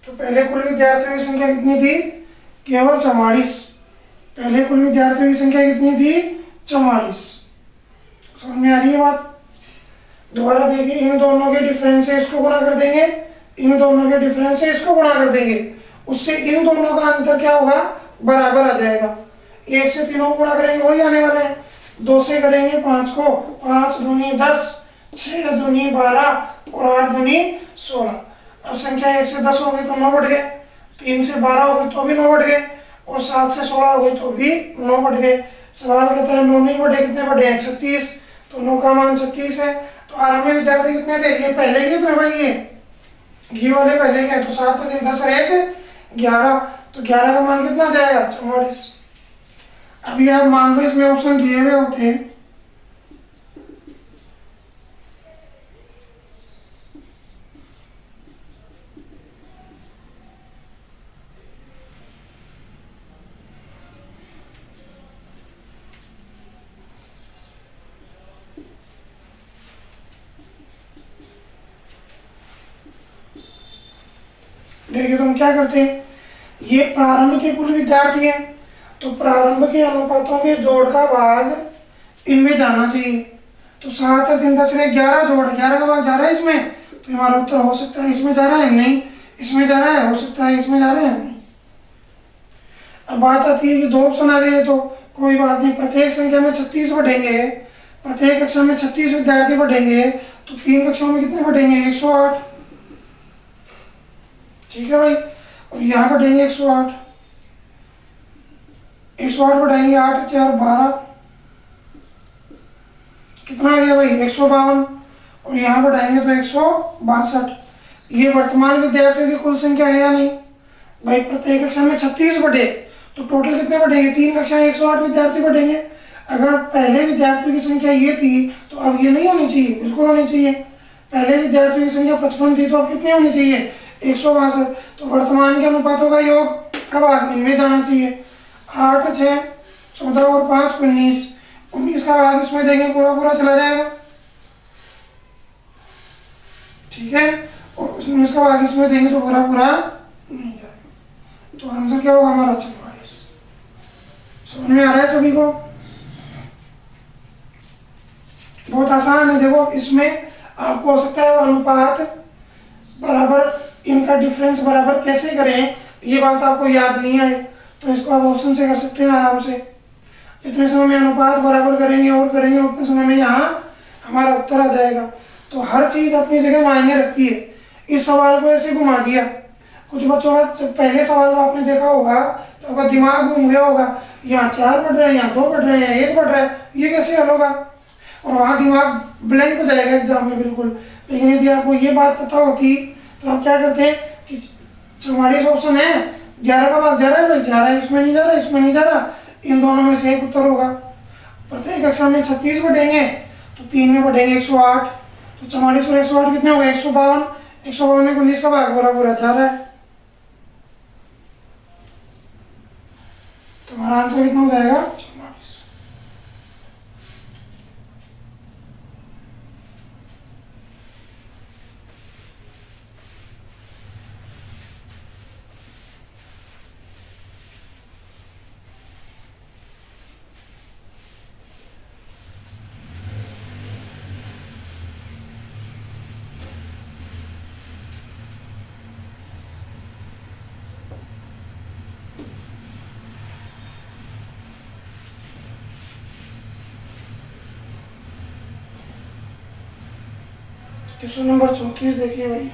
तो पहले कुल विद्यार्थियों की संख्या कितनी थी? केवल 44। पहले कुल विद्यार्थियों की संख्या कितनी थी? 44। समझ में आ रही है बात? दोबारा देखिए, इन दोनों के डिफरेंस से इसको गुणा कर देंगे, इन दोनों के डिफरेंस से इसको गुणा कर देंगे, उससे इन दोनों का अंतर क्या होगा? बराबर आ जाएगा। 1 से 3 को गुणा करेंगे वही आने वाले हैं, 2 से करेंगे 5 को, 5 दूनी 10, 6 दूनी 12 और 8 दूनी 16। अब संख्या 1 से 10 हो गई तो 9 बढ़ गए, 3 से 12 हो गई तो भी 9 बढ़ गए, और 7 से 16 हो गई तो भी 9 बढ़ गए। सवाल कहता है 9 नहीं बढ़े, कितने बढ़े हैं? 36। तो 9 का मान 36 है। तो आरंभ में विद्यार्थी कितने थे? ये पहले के तो भाई, ये वाले पहले के, तो 7 और 3 10 और 1 11। तो 11 का मान कितना जाएगा? 44। अभी आप मान लो इसमें ऑप्शन दिए हुए होते हैं, देखिए तो हम क्या करते हैं, ये प्रारंभ के कुल विद्यार्थी हैं, तो प्रारंभ के अनुपातों के जोड़ का भाग इनमें जाना चाहिए। तो 7 और 3 10 ने 11 जोड़, 11 का भाग जा रहा है इसमें, तो हमारा उत्तर हो सकता है इसमें जा रहा है, नहीं इसमें जा रहा है, हो सकता है इसमें जा रहा है, नहीं। अब बात आती है कि 2 ऑप्शन आ गए, तो कोई बात नहीं, प्रत्येक संख्या में 36 बढ़ेंगे, प्रत्येक कक्षा में 36 विद्यार्थी बढ़ेंगे, तो 3 कक्षाओं में कितने बढ़ेंगे? 108। ठीक है भाई, और यहाँ बढ़ेंगे 108, 108 बढ़ाएंगे 8 4 12, कितना आ गया भाई? 152। और यहाँ बढ़ाएंगे तो 162। ये वर्तमान विद्यार्थियों की कुल संख्या है या नहीं भाई? प्रत्येक कक्षा में 36 बढ़े, तो टोटल कितने बढ़ेंगे? 3 कक्षा 108 विद्यार्थी बढ़ेंगे। अगर पहले विद्यार्थियों की संख्या ये थी तो अब ये नहीं होनी चाहिए, बिल्कुल होनी चाहिए। पहले विद्यार्थियों की संख्या 55 थी, तो अब कितनी होनी चाहिए? 162। तो वर्तमान के अनुपातों का योग का भाग इनमें जाना चाहिए। 8 6 14 और 5 19, 19 का भाग इसमें देंगे, पूरा पूरा चला जाएगा। ठीक है, और 19 का भाग इसमें देंगे तो पूरा पूरा नहीं जाएगा। तो आंसर क्या होगा हमारा? 44। समझ में आ रहा है सभी को? बहुत आसान है। देखो इसमें आपको हो सकता है अनुपात बराबर, इनका डिफरेंस बराबर कैसे करें ये बात आपको याद नहीं आए, तो इसको आप ऑप्शन से कर सकते हैं आराम से। जितने समय में अनुपात बराबर करेंगे और करेंगे उतने समय में यहाँ हमारा उत्तर आ जाएगा। तो हर चीज अपनी जगह मायने रखती है। इस सवाल को ऐसे घुमा दिया, कुछ बच्चों का जब पहले सवाल को आपने देखा होगा तो आपका दिमाग घूम गया होगा, यहाँ 4 बढ़ रहे हैं, यहाँ 2 बढ़ रहे हैं, 1 बढ़ रहा है, ये कैसे हल होगा? और वहां दिमाग ब्लैंक हो जाएगा एग्जाम में बिल्कुल। लेकिन यदि आपको ये बात पता होगी तो आप क्या करते हैं कि 44 ऑप्शन है, 11 का भाग जा रहा है भाई, जा रहा है, इसमें नहीं जा रहा, इसमें नहीं जा रहा, इन दोनों में से एक उत्तर होगा। प्रत्येक कक्षा में 36 बढ़ेंगे, तो 3 में बढ़ेंगे 108, तो 44 और 108 कितने हो गए? 152। 152 में 19 का भाग पूरा पूरा जा रहा है, तो हमारा आंसर कितना हो जाएगा? 44। क्वेश्चन नंबर 34 देखिए भाई।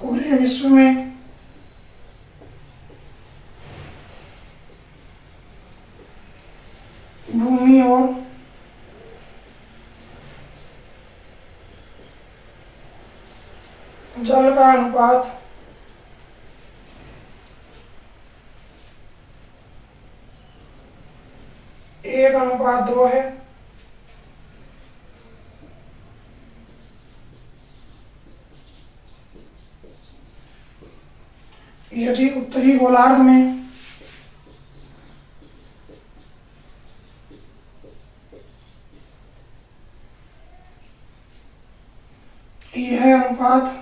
पूरे विश्व में भूमि और जल का अनुपात 1:2 है। यदि उत्तरी गोलार्ध में यह अनुपात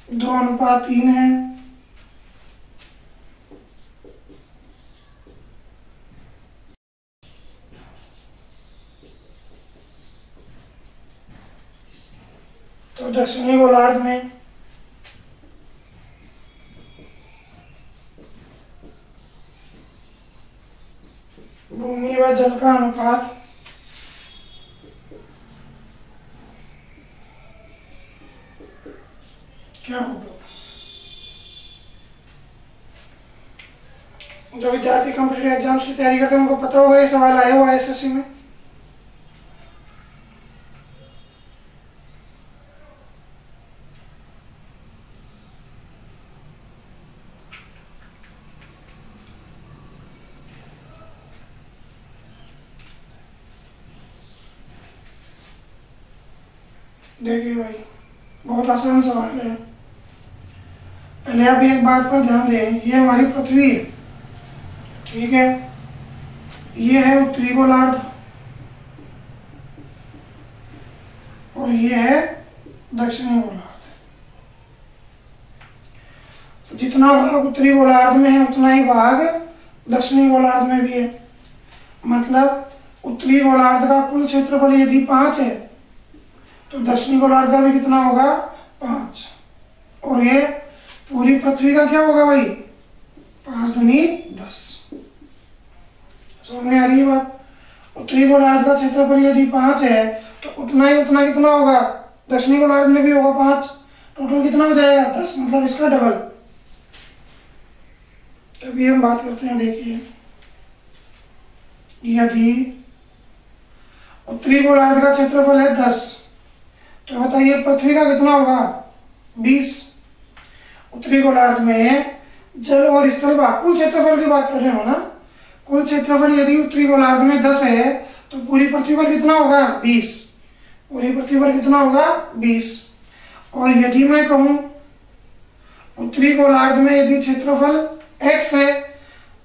2:3 है, तो दक्षिणी गोलार्ध में भूमि व जल का अनुपात क्या होगा? जो विद्यार्थी कॉम्पिटिटिव एग्जाम्स की तैयारी करते हैं उनको पता होगा ये सवाल आया हुआ है एसएससी में। देखिए भाई, बहुत आसान सवाल है। पहले आप एक बात पर ध्यान दें, ये हमारी पृथ्वी है, ठीक है, ये है उत्तरी गोलार्ध और ये है दक्षिणी गोलार्ध। जितना भाग उत्तरी गोलार्ध में है उतना ही भाग दक्षिणी गोलार्ध में भी है। मतलब उत्तरी गोलार्ध का कुल क्षेत्रफल यदि 5 है तो दक्षिणी गोलार्ध का भी कितना होगा? 5। और ये पूरी पृथ्वी का क्या होगा भाई? 5 दूनी 10। समझ में आ रही है बात? उत्तरी गोलार्ध का क्षेत्रफल यदि 5 है तो उतना कितना होगा? दक्षिणी गोलार्ध में भी होगा 5। टोटल कितना हो जाएगा? 10। मतलब इसका डबल। अभी हम बात करते हैं, देखिए यदि उत्तरी गोलार्ध का क्षेत्रफल है 10 तो बताइए पृथ्वी का कितना होगा? 20। उत्तरी गोलार्ध में जल और स्थल भाग, कुल क्षेत्रफल की बात कर रहे हो ना, कुल क्षेत्रफल यदि उत्तरी गोलार्ध में 10 है तो पूरी पृथ्वी पर कितना होगा? 20। पूरी पृथ्वी पर कितना होगा? 20। और यदि मैं कहूं उत्तरी गोलार्ध में यदि क्षेत्रफल x है,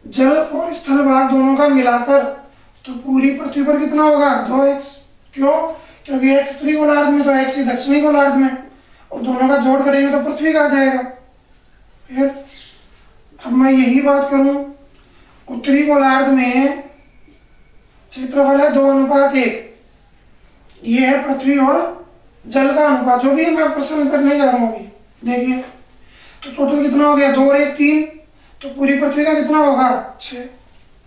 जल और स्थल भाग दोनों का मिलाकर, तो पूरी पृथ्वी पर कितना होगा? 2x। क्यों? क्योंकि एक उत्तरी गोलार्ध में तो x ही दक्षिणी गोलार्ध में, और दोनों का जोड़ करेंगे तो पृथ्वी का आ जाएगा। फिर अब मैं यही बात करूं, उत्तरी गोलार्ध में क्षेत्रफल है 2:1। ये है पृथ्वी और जल का अनुपात, जो भी मैं प्रश्न करने जा रहा हूं अभी। देखिए तो टोटल कितना हो गया? 2 और 1 3। तो पूरी पृथ्वी का कितना होगा? 6।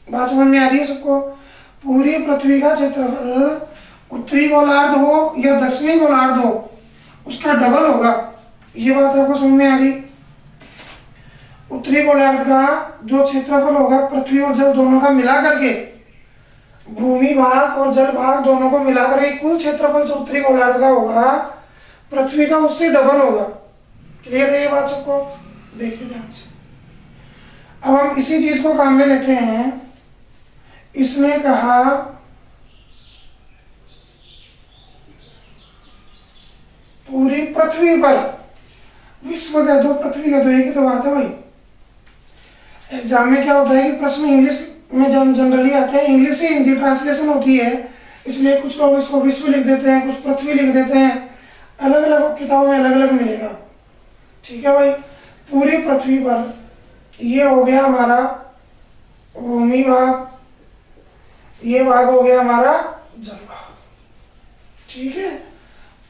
बात समझ में आ रही है सबको? पूरी पृथ्वी का क्षेत्रफल उत्तरी गोलार्ध हो या दक्षिणी गोलार्ध हो उसका डबल होगा। ये बात आपको समझ में आ गई? उत्तरी गोलार्ध का जो क्षेत्रफल होगा पृथ्वी और जल दोनों का मिला करके, भूमि भाग और जल भाग दोनों को मिलाकर एक कुल क्षेत्रफल जो उत्तरी गोलार्ध का होगा पृथ्वी का उससे डबल होगा। क्लियर है ये बात सबको? देखिए ध्यान से। अब हम इसी चीज को काम में लेते हैं। इसने कहा पूरी पृथ्वी पर, विश्व का दो, पृथ्वी का दो, एक ही तो बात है भाई। एग्जाम में क्या होता है कि प्रश्न इंग्लिश में जनरली आते हैं, इंग्लिश से हिंदी ट्रांसलेशन होती है, इसलिए कुछ लोग इसको विश्व लिख देते हैं, कुछ पृथ्वी लिख देते हैं। अलग अलग किताबों में अलग अलग मिलेगा, ठीक है भाई। पूरी पृथ्वी पर ये हो गया हमारा भूमि भाग, ये भाग हो गया हमारा जल भाग, ठीक है।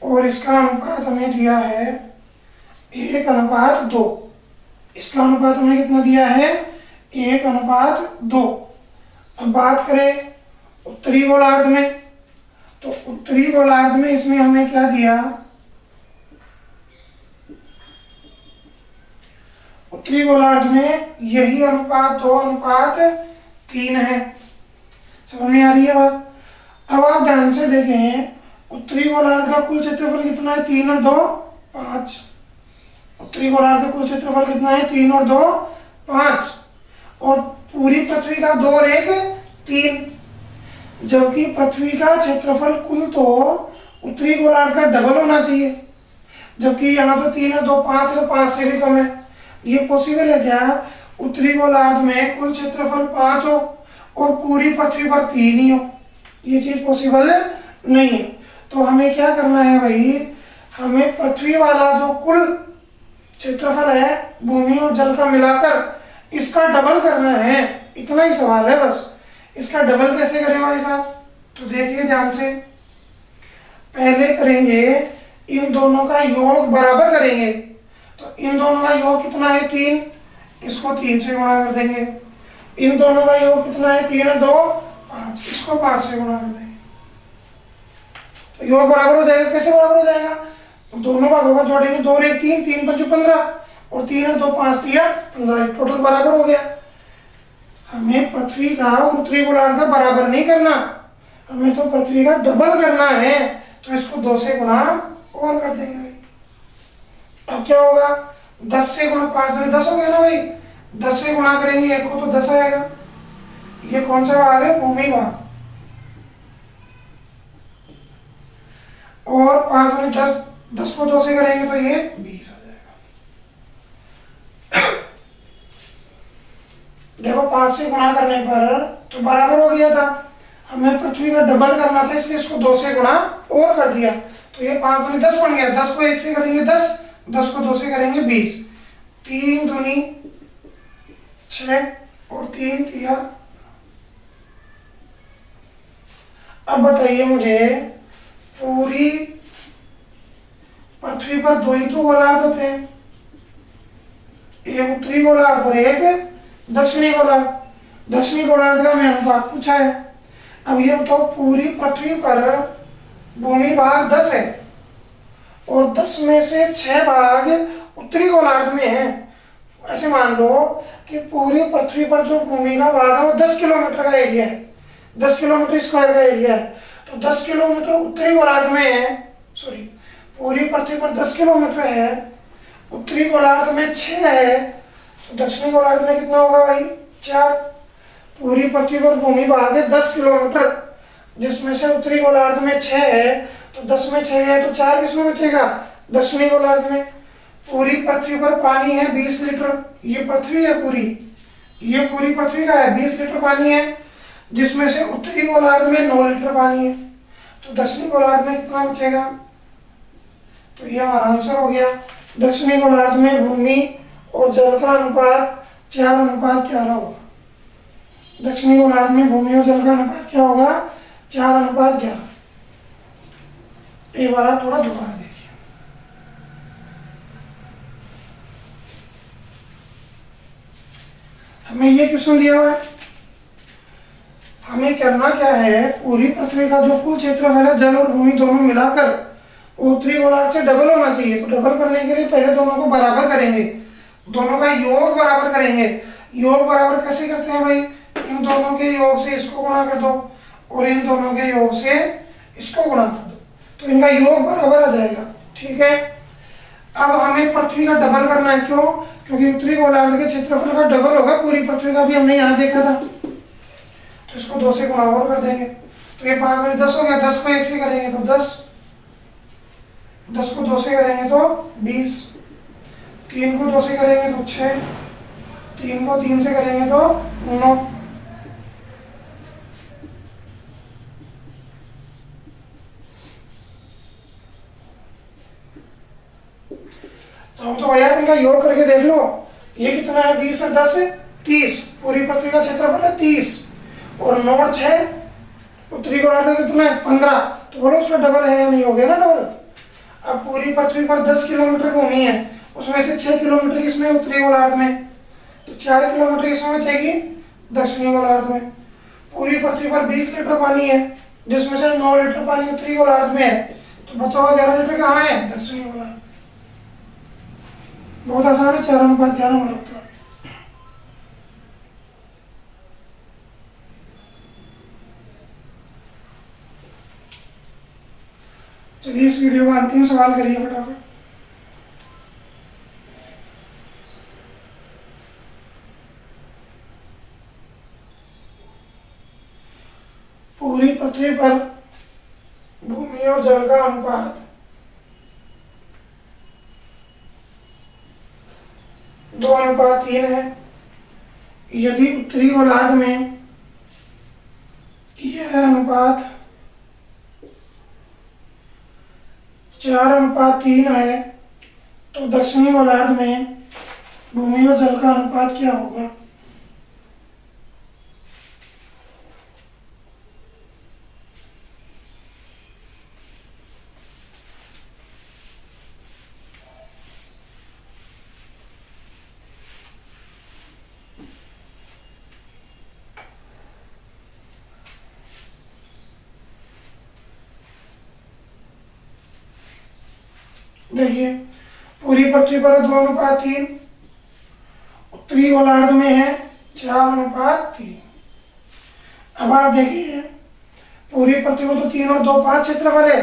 और इसका अनुपात हमें दिया है 1:2। इसका अनुपात हमें कितना दिया है? 1:2। अब बात करें उत्तरी गोलार्ध में, तो उत्तरी गोलार्ध में इसमें हमें क्या दिया? उत्तरी गोलार्ध में यही अनुपात 2:3 है। समझ में आ रही है बात? अब आप ध्यान से देखें, उत्तरी गोलार्ध का कुल क्षेत्रफल कितना है? 3 और 2 5, उत्तरी गोलार्ध का कुल क्षेत्रफल कितना है? 3 और 2 5, और पूरी पृथ्वी का 2 और 1 3, जबकि पृथ्वी का क्षेत्रफल कुल तो उत्तरी गोलार्ध का डबल होना चाहिए, जबकि यहाँ तो 3 और 2 5 है, तो 5 से भी कम है। ये पॉसिबल है क्या? उत्तरी गोलार्ध में कुल क्षेत्रफल 5 हो और पूरी पृथ्वी पर 3 ही हो? ये चीज पॉसिबल नहीं है। तो हमें क्या करना है भाई, हमें पृथ्वी वाला जो कुल क्षेत्रफल है भूमि और जल का मिलाकर इसका डबल करना है, इतना ही सवाल है बस। इसका डबल कैसे करें भाई साहब? तो देखिए ध्यान से, पहले करेंगे इन दोनों का योग बराबर करेंगे। तो इन दोनों का योग कितना है? 3, इसको 3 से गुणा कर देंगे। इन दोनों का योग कितना है? 3 और 2 5, इसको 5 से गुणा कर देंगे। तो योग बराबर हो जाएगा। कैसे बराबर हो जाएगा? दोनों भागों का जोड़ेंगे, 2 और 1 3, 3 5 15, और 3 और 2 5 दिया 15, टोटल बराबर हो गया। हमें पृथ्वी का और उत्तरी गोलार्ध का बराबर नहीं करना, हमें तो पृथ्वी का डबल करना है। तो इसको 2 से गुणा और कर देंगे भाई। अब क्या होगा? 10 से गुणा 5 दूनी 10 हो गया ना भाई। 10 से गुणा करेंगे 1 को तो 10 आएगा। ये कौन सा भाग है? भूमि भाग। और 5 दूनी 10, 10 को 2 से करेंगे तो ये 20 आ जाएगा। देखो 5 से गुणा करने पर तो बराबर हो गया था, हमें पृथ्वी का डबल करना था, इसलिए इसको 2 से गुणा और कर दिया। तो ये 5 दूनी 10 बन गया। 10 को 1 से करेंगे 10, 10 को 2 से करेंगे 20, 3 दूनी 6 और 3 दिया। अब बताइए मुझे, पूरी पृथ्वी पर 2 ही तो गोलार्ध होते हैं, एक उत्तरी गोलार्ध और एक दक्षिणी गोलार्ध। दक्षिणी गोलार्ध का हमें अनुपात पूछा है। अब ये बताओ, पूरी पृथ्वी पर भूमि भाग 10 है और 10 में से 6 भाग उत्तरी गोलार्ध में है। ऐसे मान लो कि पूरी पृथ्वी पर जो भूमि का भाग है वो 10 किलोमीटर का एरिया है, 10 किलोमीटर स्क्वायर का एरिया है। तो 10 किलोमीटर उत्तरी गोलार्ध में है, सॉरी पूरी पृथ्वी पर 10 किलोमीटर है, उत्तरी गोलार्ध में 6 है, तो दक्षिणी गोलार्ध में कितना होगा भाई? 4। पूरी पृथ्वी पर भूमि भाग है 10 किलोमीटर, जिसमें से उत्तरी गोलार्ध में 6 है, तो 10 में 6 है तो 4 किसमें बचेगा? दक्षिणी गोलार्ध में। पूरी पृथ्वी पर पानी है 20 लीटर, ये पृथ्वी है पूरी, ये पूरी पृथ्वी का है, 20 लीटर पानी है, जिसमें से उत्तरी गोलार्ध में 9 लीटर पानी है। तो दक्षिणी गोलार्ध में कितना बचेगा? तो ये हमारा आंसर हो गया। दक्षिणी गोलार्ध में भूमि और जल का अनुपात 4:11 होगा। दक्षिणी गोलार्ध में भूमि और जल का अनुपात क्या होगा? 4:11। एक बार थोड़ा दोबारा देखिए। हमें ये क्वेश्चन दिया हुआ है, हमें करना क्या है, पूरी पृथ्वी का जो कुल क्षेत्रफल है जल और भूमि दोनों मिलाकर उत्तरी गोलार्ध से डबल होना चाहिए। तो डबल करने के लिए पहले दोनों को बराबर करेंगे, दोनों का योग बराबर करेंगे। योग बराबर कैसे करते हैं भाई? इन दोनों के योग से इसको गुणा कर दो और इन दोनों के योग से इसको गुणा कर दो, तो इनका योग बराबर आ जाएगा। ठीक है, अब हमें पृथ्वी का डबल करना है। क्यों? क्योंकि उत्तरी गोलार्ध के क्षेत्रफल का डबल होगा पूरी पृथ्वी का, भी हमने यहाँ देखा था। तो इसको 2 से गुणा और कर देंगे, तो ये 5 में 10 हो गया। 10 को 1 से करेंगे तो 10, 10 को 2 से करेंगे तो 20, 3 को 2 से करेंगे तो 6, 3 को 3 से करेंगे तो 9। तो भैया इनका योग करके देख लो, ये कितना है? 20 और 10 30, पूरी पृथ्वी का क्षेत्रफल है 30, और 9 और 6 उत्तरी गोलार्ध का कितना है? 15। तो बोलो उसमें डबल है या नहीं? हो गया ना डबल। अब पूरी पृथ्वी पर 10 किलोमीटर भूमि है, उसमें से 6 किलोमीटर किसमें? उत्तरी गोलार्ध में, तो 4 किलोमीटर किसमें बचेगी? दक्षिणी गोलार्ध में। पूरी पृथ्वी पर 20 लीटर पानी है, जिसमें से 9 लीटर पानी उत्तरी गोलार्ध में है, तो बचा हुआ 11 लीटर कहाँ है? दक्षिणी गोलार्ध में। बहुत आसान है, 4:11 हमारा उत्तर। चलिए इस वीडियो का अंतिम सवाल करिए फटाफट। पूरी पृथ्वी पर भूमि और जल का अनुपात 2:3 है। यदि उत्तरी गोलार्ध में यह अनुपात 4:3 है, तो दक्षिणी गोलार्ध में भूमि और जल का अनुपात क्या होगा? देखिए, पूरी पृथ्वी पर 2:3, उत्तरी गोलार्ध में है 4:3। अब आप देखिए, पूरी पृथ्वी में तो 3 और 2 5 क्षेत्रफल है,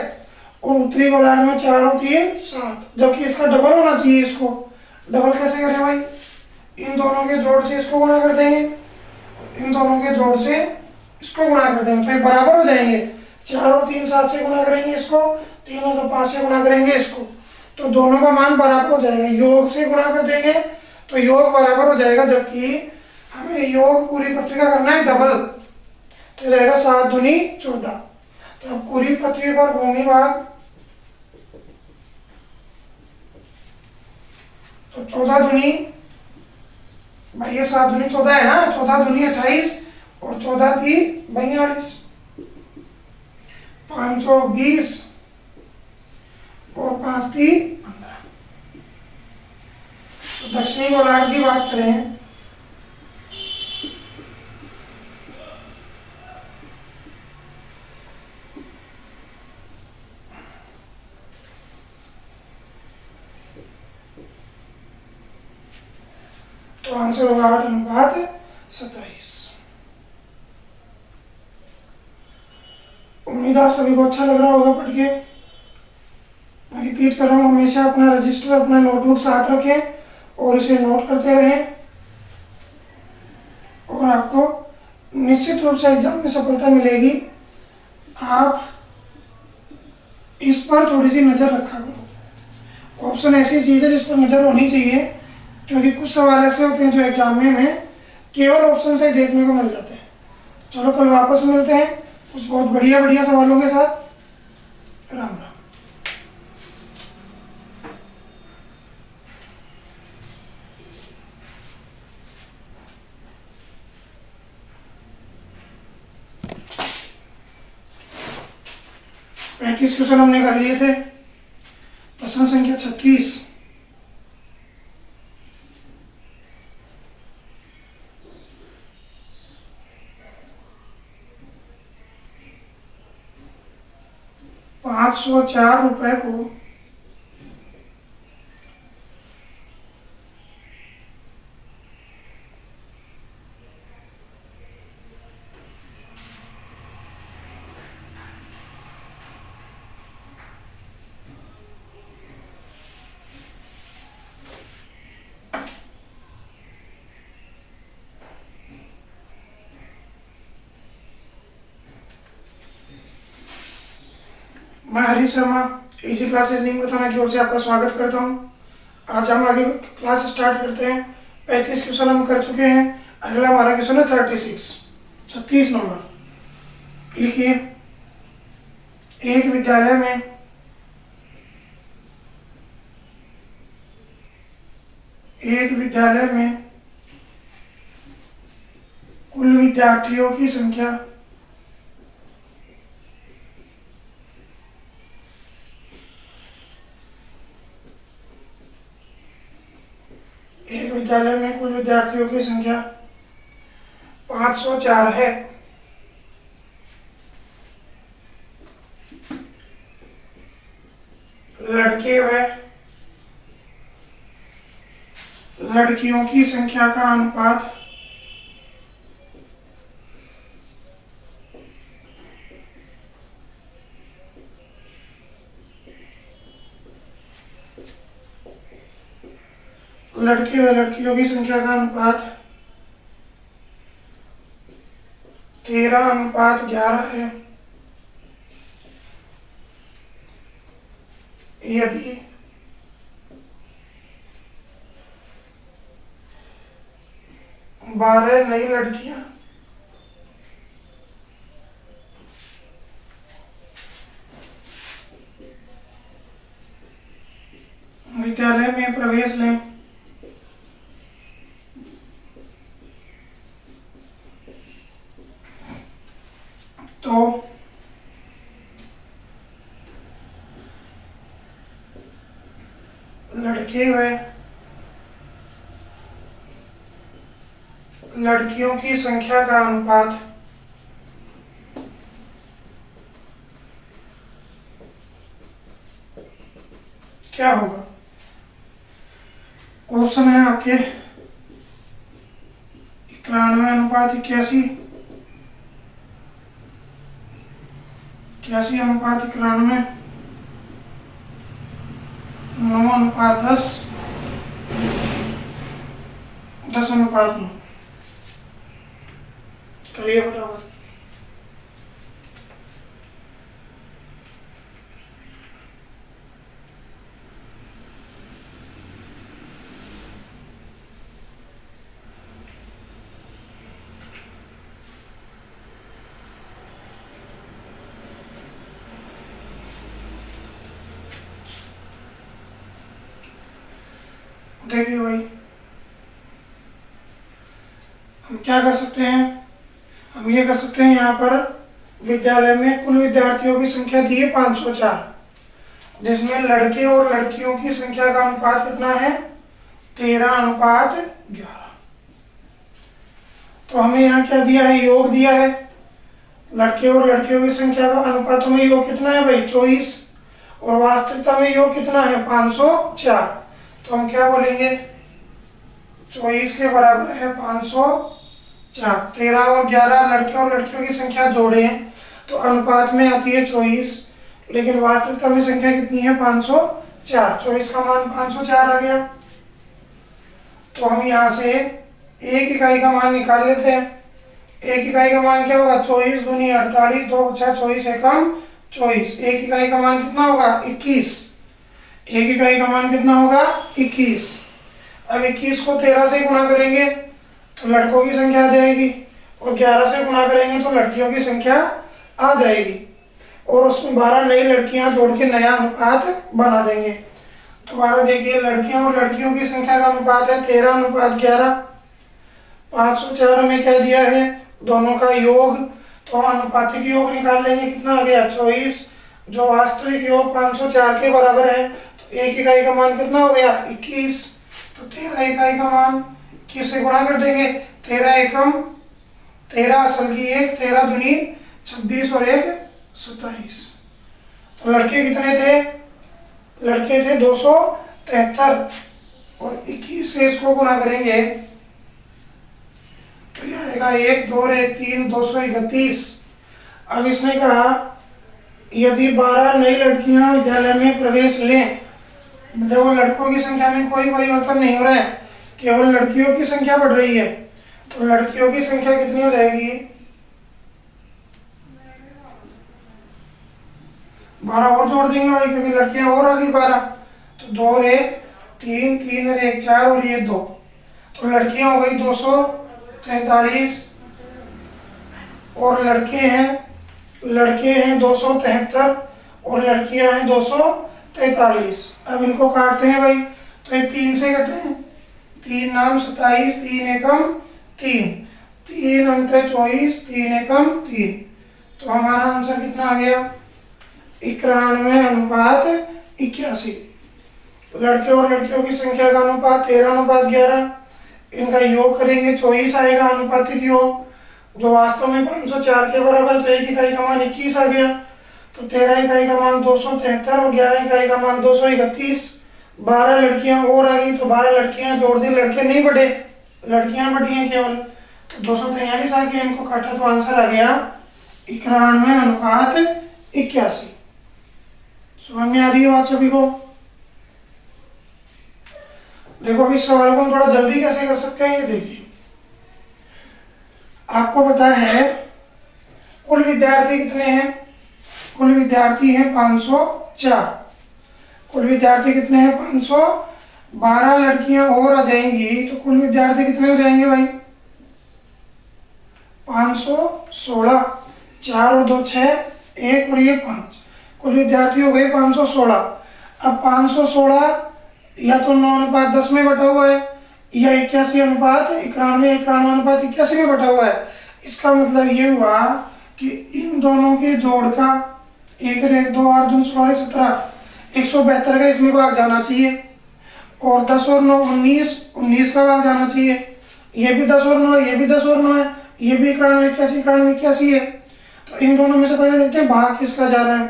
और उत्तरी गोलार्ध में 4 और 3 7, जबकि इसका डबल होना चाहिए। इसको डबल कैसे करें भाई? इन दोनों के जोड़ से इसको गुणा कर देंगे, इन दोनों के जोड़ से इसको गुणा कर देंगे, तो ये बराबर हो जाएंगे। 4 और 3 7 से गुणा करेंगे इसको, 3 और 2 5 से गुणा करेंगे इसको, तो दोनों का मान बराबर हो जाएगा। योग से गुणा कर देंगे तो योग बराबर हो जाएगा, जबकि हमें योग पूरी पृथ्वी का करना है डबल, तो जाएगा 7 दूनी 14। तो पूरी पृथ्वी पर भूमि भाग तो 14 दूनी, भाई ये 7 दूनी 14 है ना, 14 दूनी 28 और 14 थी 42, 520 और 5 थी 15। तो दक्षिणी गोलार्ध की बात करें तो आंसर होगा 8:27। उम्मीद आप सभी को अच्छा लग रहा होगा पढ़ के। मैं रिपीट कर रहा हूँ, हमेशा अपना रजिस्टर, अपना नोटबुक साथ रखें और इसे नोट करते रहें, और आपको निश्चित रूप से एग्जाम में सफलता मिलेगी। आप इस पर थोड़ी सी नजर रखा करो। ऑप्शन ऐसी चीज है जिस पर नजर होनी चाहिए, क्योंकि कुछ सवाल ऐसे होते हैं जो एग्जाम में हमें केवल ऑप्शन से देखने को मिल जाते हैं। चलो कल वापस मिलते हैं कुछ बहुत बढ़िया बढ़िया सवालों के साथ। राम राम। पैंतीस क्वेश्चन हमने कर लिए थे। प्रश्न संख्या 36। ₹504 को मैं हरीश शर्मा इसी क्लासेस नीम थाना की ओर से आपका स्वागत करता हूं। आज हम आगे क्लास स्टार्ट करते हैं। 35 क्वेश्चन हम कर चुके हैं। अगला हमारा क्वेश्चन है 36 नंबर। लिखिए, एक विद्यालय में कुल विद्यार्थियों की संख्या विद्यालय में कुल विद्यार्थियों की संख्या 504 है। लड़के व लड़कियों की संख्या का अनुपात लड़के व लड़कियों की संख्या का अनुपात 13:11 है। यदि बारह नई लड़कियां विद्यालय में प्रवेश लें तो लड़के व लड़कियों की संख्या का अनुपात क्या होगा? ऑप्शन है आपके 91:81, 81:91, 9:10, 10:9। करिए फटाफट। देखिए भाई, हम क्या कर सकते हैं? हम ये कर सकते हैं, यहाँ पर विद्यालय में कुल विद्यार्थियों की संख्या दी है 504, जिसमें लड़के और लड़कियों की संख्या का अनुपात कितना है? 13:11। तो हमें यहाँ क्या दिया है? योग दिया है। लड़के और लड़कियों की संख्या का अनुपातों में योग कितना है भाई? 24, और वास्तविकता में योग कितना है? 504। तो हम क्या बोलेंगे? 24 के बराबर है 504। 13 और 11 लड़के और लड़कियों की संख्या जोड़े हैं तो अनुपात में आती है 24, लेकिन वास्तविकता में संख्या कितनी है? 504। 24 का मान 504 आ गया। तो हम यहाँ से एक इकाई का मान निकाल लेते हैं। एक इकाई का मान क्या होगा? 24 दूनी 48, 2 बचा 24 एकम 24। एक इकाई का मान कितना होगा? 21। एक इकाई का मान कितना होगा? 21। अब 21 को 13 से गुणा करेंगे तो लड़कों की संख्या आ जाएगी, और 11 से गुणा करेंगे तो लड़कियों की संख्या आ जाएगी, और उसमें 12 नई लड़कियां जोड़ के नया अनुपात बना देंगे। दोबारा देखिए, लड़कियों और लड़कियों की संख्या का अनुपात है 13:11। 504 में क्या दिया है? दोनों का योग, तो अनुपातिक योग निकाल लेंगे। कितना आ गया? 24, जो वास्तविक योग 504 के बराबर है। तो एक इकाई का मान कितना हो गया? 21। तो 13 इकाई का मान किससे गुणा कर देंगे? 13 एकम 13 असल की 1, 13 दूनी 26 और 1 27। तो लड़के कितने थे? लड़के थे 273, और 21 से इसको गुणा करेंगे तो यह आएगा 1 2 1 3 231। अब इसने कहा यदि 12 नई लड़कियां विद्यालय में प्रवेश लें, देखो लड़कों की संख्या में कोई परिवर्तन नहीं हो रहा है, केवल लड़कियों की संख्या बढ़ रही है। तो लड़कियों की संख्या कितनी हो जाएगी? 12 और जोड़ देंगे भाई, क्योंकि लड़कियां और आ गई 12। तो 2 और 1 3, 3 और 1 4 और ये 2, तो लड़कियां हो गई 243, और लड़के हैं 273, और लड़कियां हैं 243। अब इनको काटते हैं भाई, तो ये 3 से कटे हैं, 3 नाम 27, 3 एकम 3, 3 अंटे 24, 3 एकम 3। तो हमारा आंसर कितना आ गया? 91:81। लड़के और लड़कियों की संख्या का अनुपात 13:11। इनका योग करेंगे 24 आएगा अनुपातिक योग, जो वास्तव में 504 के बराबर। तो एक इकाई का मान 21 आ गया। तो 13 इकाई का मान 273 और 11 इकाई का मान 231। 12 लड़कियां और आ गई, तो 12 लड़कियां जोड़ दी, लड़के नहीं बढ़े, लड़कियां बढ़ी हैं केवल। तो 243 आ गया, इनको काटा तो आंसर आ गया 91:81। समझ में आ रही है बात सभी को? देखो अभी सवाल को हम थोड़ा जल्दी कैसे कर सकते हैं, ये देखिए। आपको पता है कुल विद्यार्थी कितने हैं? कुल विद्यार्थी हैं 504। कुल विद्यार्थी कितने हैं 500, 12 लड़कियां और आ जाएंगी तो कुल विद्यार्थी कितने हो जाएंगे भाई 516, 4 और 2 6, 1 और ये 5, कुल विद्यार्थी हो गए 516। अब 516 या तो 9:10 में बटा हुआ है या 81:91 में बटा हुआ है। इसका मतलब ये हुआ कि इन दोनों के जोड़ का 1 1 2 8 2 16 17 172 का इसमें भाग जाना चाहिए और 10 और 9 19, 19 का भाग जाना चाहिए। ये भी 10 और 9 है, ये भी 10 और 9 है, ये भी 91 81 है। तो इन दोनों में से पहले देखते हैं भाग किसका जा रहा है।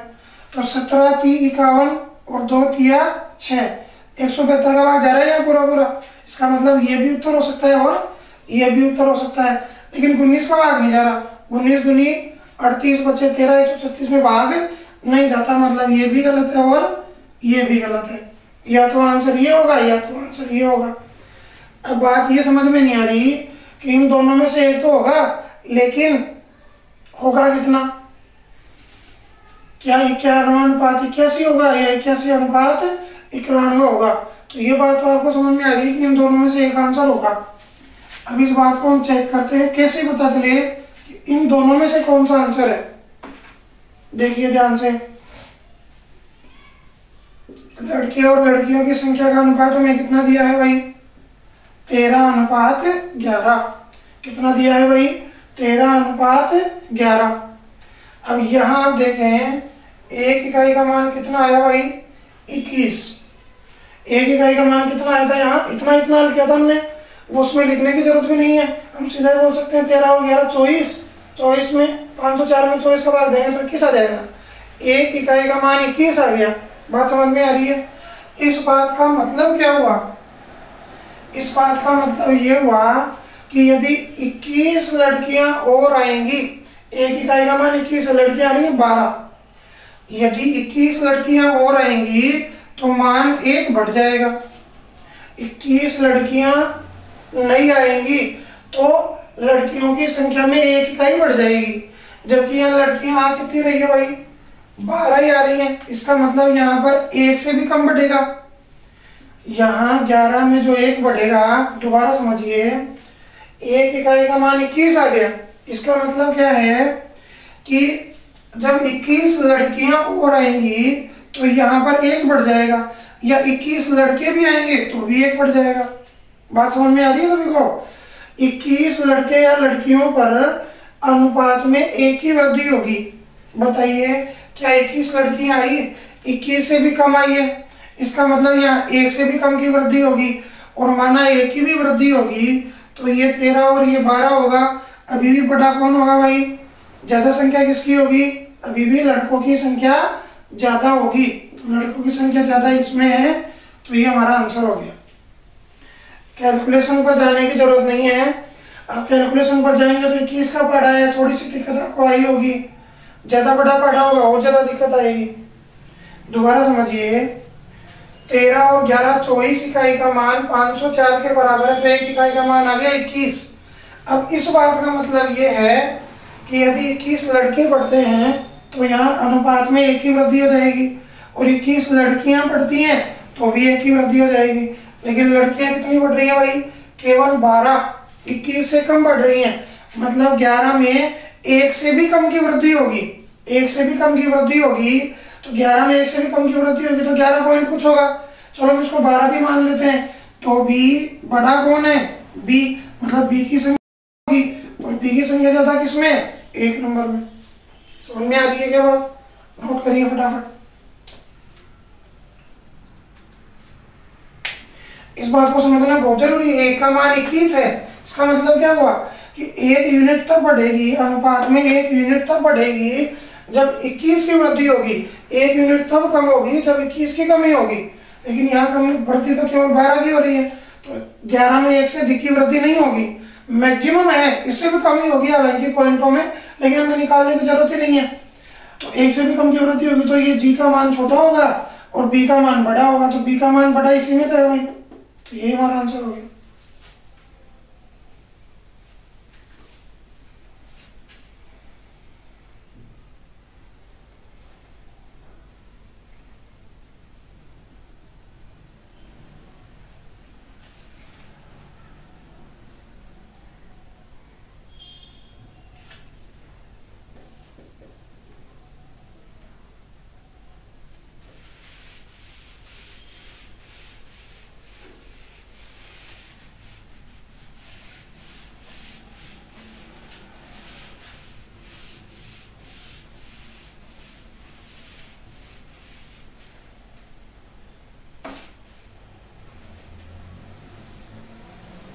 तो 17 3 51 और 2 3 6, 172 का भाग जा रहा है या पूरा पूरा। इसका मतलब ये भी उत्तर हो सकता है और ये भी उत्तर हो सकता है, लेकिन 19 का भाग नहीं जा रहा। 19 दूनी 38 बचे 13, 136 में भाग नहीं जाता, मतलब ये भी गलत है और ये भी गलत है। या तो आंसर ये होगा या तो आंसर ये होगा। अब बात ये समझ में नहीं आ रही कि इन दोनों में से एक तो होगा, लेकिन होगा कितना, क्या 91:81 होगा या 81:91 होगा। तो ये बात तो आपको समझ में आ गई कि इन दोनों में से एक आंसर होगा। अब इस बात को हम चेक करते हैं, कैसे पता चले कि इन दोनों में से कौन सा आंसर है। देखिए ध्यान से, लड़के और लड़कियों की संख्या का अनुपात हमें कितना दिया है भाई 13:11। कितना दिया है भाई 13:11। अब यहां आप देखें एक इकाई का मान कितना आया भाई 21। एक इकाई का मान कितना आया था, यहाँ इतना लिखा था हमने, वो उसमें लिखने की जरूरत भी नहीं है, हम सीधा बोल सकते हैं 13 और 11 24। 24 में 504 में 24 का भाग देंगे तो 21 आ जाएगा। एक इकाई का मान 21 आ गया। बात समझ में आ रही है। इस बात का मतलब क्या हुआ, इस बात का मतलब ये हुआ कि यदि 21 लड़कियां और आएंगी, एक इकाई का मान 21 लड़कियां आ रही है 12, यदि 21 लड़कियां और आएंगी तो मान 1 बढ़ जाएगा। 21 लड़कियां नहीं आएंगी तो लड़कियों की संख्या में 1 इकाई बढ़ जाएगी, जबकि यहाँ लड़कियां आ कितनी रही है भाई 12 ही आ रही है। इसका मतलब यहाँ पर 1 से भी कम बढ़ेगा। यहाँ 11 में जो 1 बढ़ेगा, दोबारा समझिए, एक इकाई का मान 21 आ गया। इसका मतलब क्या है कि जब 21 लड़कियां और आएंगी तो यहाँ पर 1 बढ़ जाएगा, या 21 लड़के भी आएंगे तो भी 1 बढ़ जाएगा। बात समझ में आ रही है सभी को। 21 लड़के या लड़कियों पर अनुपात में 1 की वृद्धि होगी। बताइए क्या 21 लड़कियां आई 21 से भी कम आई है, इसका मतलब यहाँ 1 से भी कम की वृद्धि होगी, और माना 1 की भी वृद्धि होगी तो ये 13 और ये 12 होगा। अभी भी बड़ा कौन होगा भाई, ज्यादा संख्या किसकी होगी, अभी भी लड़कों की संख्या ज्यादा होगी। तो लड़कों की संख्या ज्यादा इसमें है, तो ये हमारा आंसर हो गया। कैलकुलेशन पर जाने की जरूरत नहीं है, आप कैलकुलेशन पर जाएंगे तो 21 का पढ़ा है, थोड़ी सी दिक्कत आपको आई होगी, ज्यादा बड़ा पढ़ा होगा और ज्यादा दिक्कत आएगी। दोबारा समझिए, 13 और 11 24 इकाई का मान 504 के बराबर है, तो एक इकाई का मान आ गया 21। अब इस बात का मतलब ये है कि यदि 21 लड़के पढ़ते हैं तो यहाँ अनुपात में 1 की वृद्धि हो जाएगी, और 21 लड़कियां पढ़ती हैं तो भी 1 की वृद्धि हो जाएगी। लेकिन लड़कियां कितनी बढ़ रही है भाई, केवल 12, 21 से कम बढ़ रही हैं, मतलब 11 में 1 से भी कम की वृद्धि होगी। 1 से भी कम की वृद्धि होगी तो 11 में 1 से भी कम की वृद्धि होगी तो 11 पॉइंट कुछ होगा। चलो हम इसको 12 भी मान लेते हैं, तो बी बड़ा कौन है, बी, मतलब बी की संख्या होगी, और बी की संख्या ज्यादा किसमें, 1 नंबर में। समझ में आ रही है क्या बात, नोट करिए फटाफट। इस बात को समझना बहुत जरूरी है। 1 का मान 21 है, इसका मतलब क्या हुआ कि 1 यूनिट तक बढ़ेगी, अनुपात में 1 यूनिट तक बढ़ेगी जब 21 की वृद्धि होगी, 1 यूनिट तब कम होगी जब 21 की कमी होगी। लेकिन यहाँ कमी बढ़ती तो केवल 12 की हो रही है, तो 11 में 1 से अधिक की वृद्धि नहीं होगी, मैक्सिमम है, इससे भी कमी होगी हालांकि पॉइंटों में, लेकिन हमें निकालने की जरूरत ही नहीं है। तो 1 से भी कम की वृद्धि होगी तो ये जी का मान छोटा होगा और बी का मान बड़ा होगा, तो बी का मान बड़ा इसी में तो भाई, तो ये हमारा आंसर हो गया।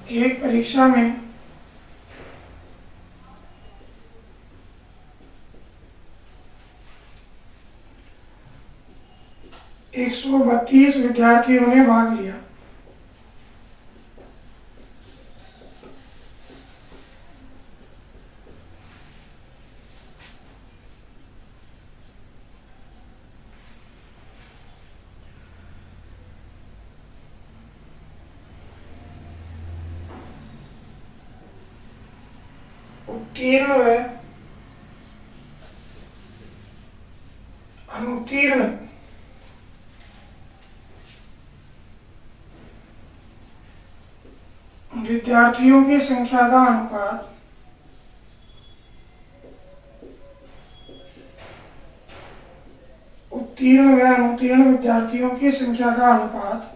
एक परीक्षा में 132 विद्यार्थियों ने भाग लिया। उत्तीर्ण व अनुत्तीर्ण विद्यार्थियों की संख्या का अनुपात उत्तीर्ण व अनुत्तीर्ण विद्यार्थियों की संख्या का अनुपात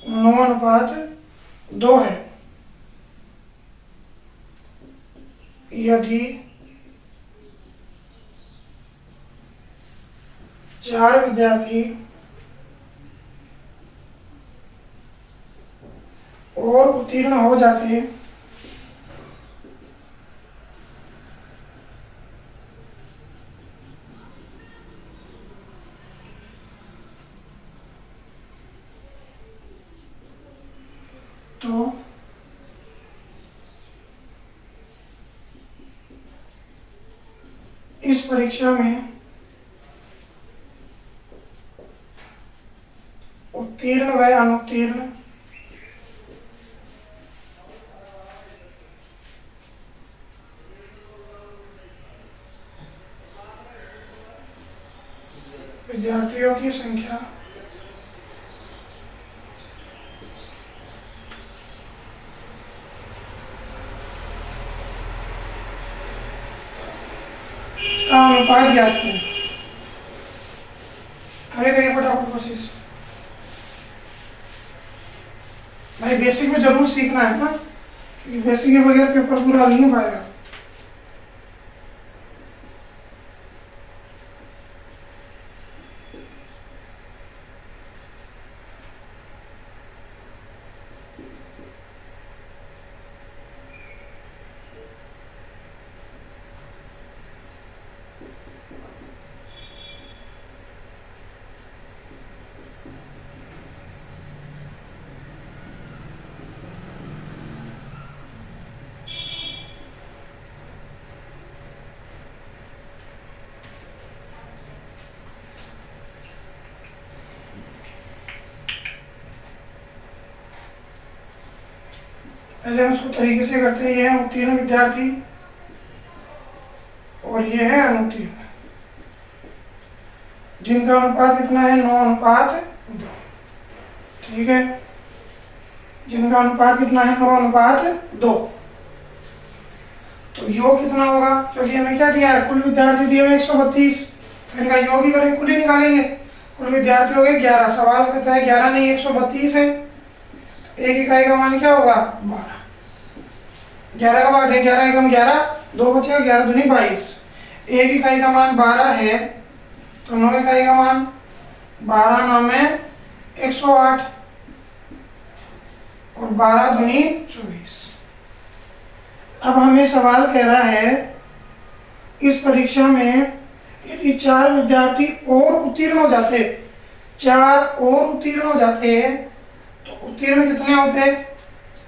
9:2 है। यदि 4 विद्यार्थी और उत्तीर्ण हो जाते तो इस परीक्षा में उत्तीर्ण व अनुत्तीर्ण विद्यार्थियों की संख्या का अनुपात ज्ञात करें। करेगा फटाफट कोशिश। भाई बेसिक में जरूर सीखना है ना, बेसिक के बगैर पेपर पूरा नहीं हो पाएगा। पहले हम इसको तरीके से करते हैं। ये है उत्तीर्ण विद्यार्थी और ये है अनुत्तीर्ण, जिनका अनुपात कितना है 9:2। ठीक है, जिनका अनुपात कितना है 9:2। तो योग कितना होगा, क्योंकि हमें क्या दिया है, कुल विद्यार्थी दिए हुए 132, तो इनका योग ही करेंगे, कुल ही निकालेंगे। कुल विद्यार्थी हो गए 11। सवाल कहता है 11 नहीं 132 है, एक इकाई का मान क्या होगा 12। 11 का भाग दें, 11 एकम 11, 2 बचेगा, 11 दूनी 22। एक इकाई का मान 12 है, तो 9 इकाई का मान 12 9 में 108 और 12 दूनी 24। अब हमें सवाल कह रहा है इस परीक्षा में यदि 4 विद्यार्थी और उत्तीर्ण हो जाते, 4 और उत्तीर्ण हो जाते तो उत्तीर्ण कितने होते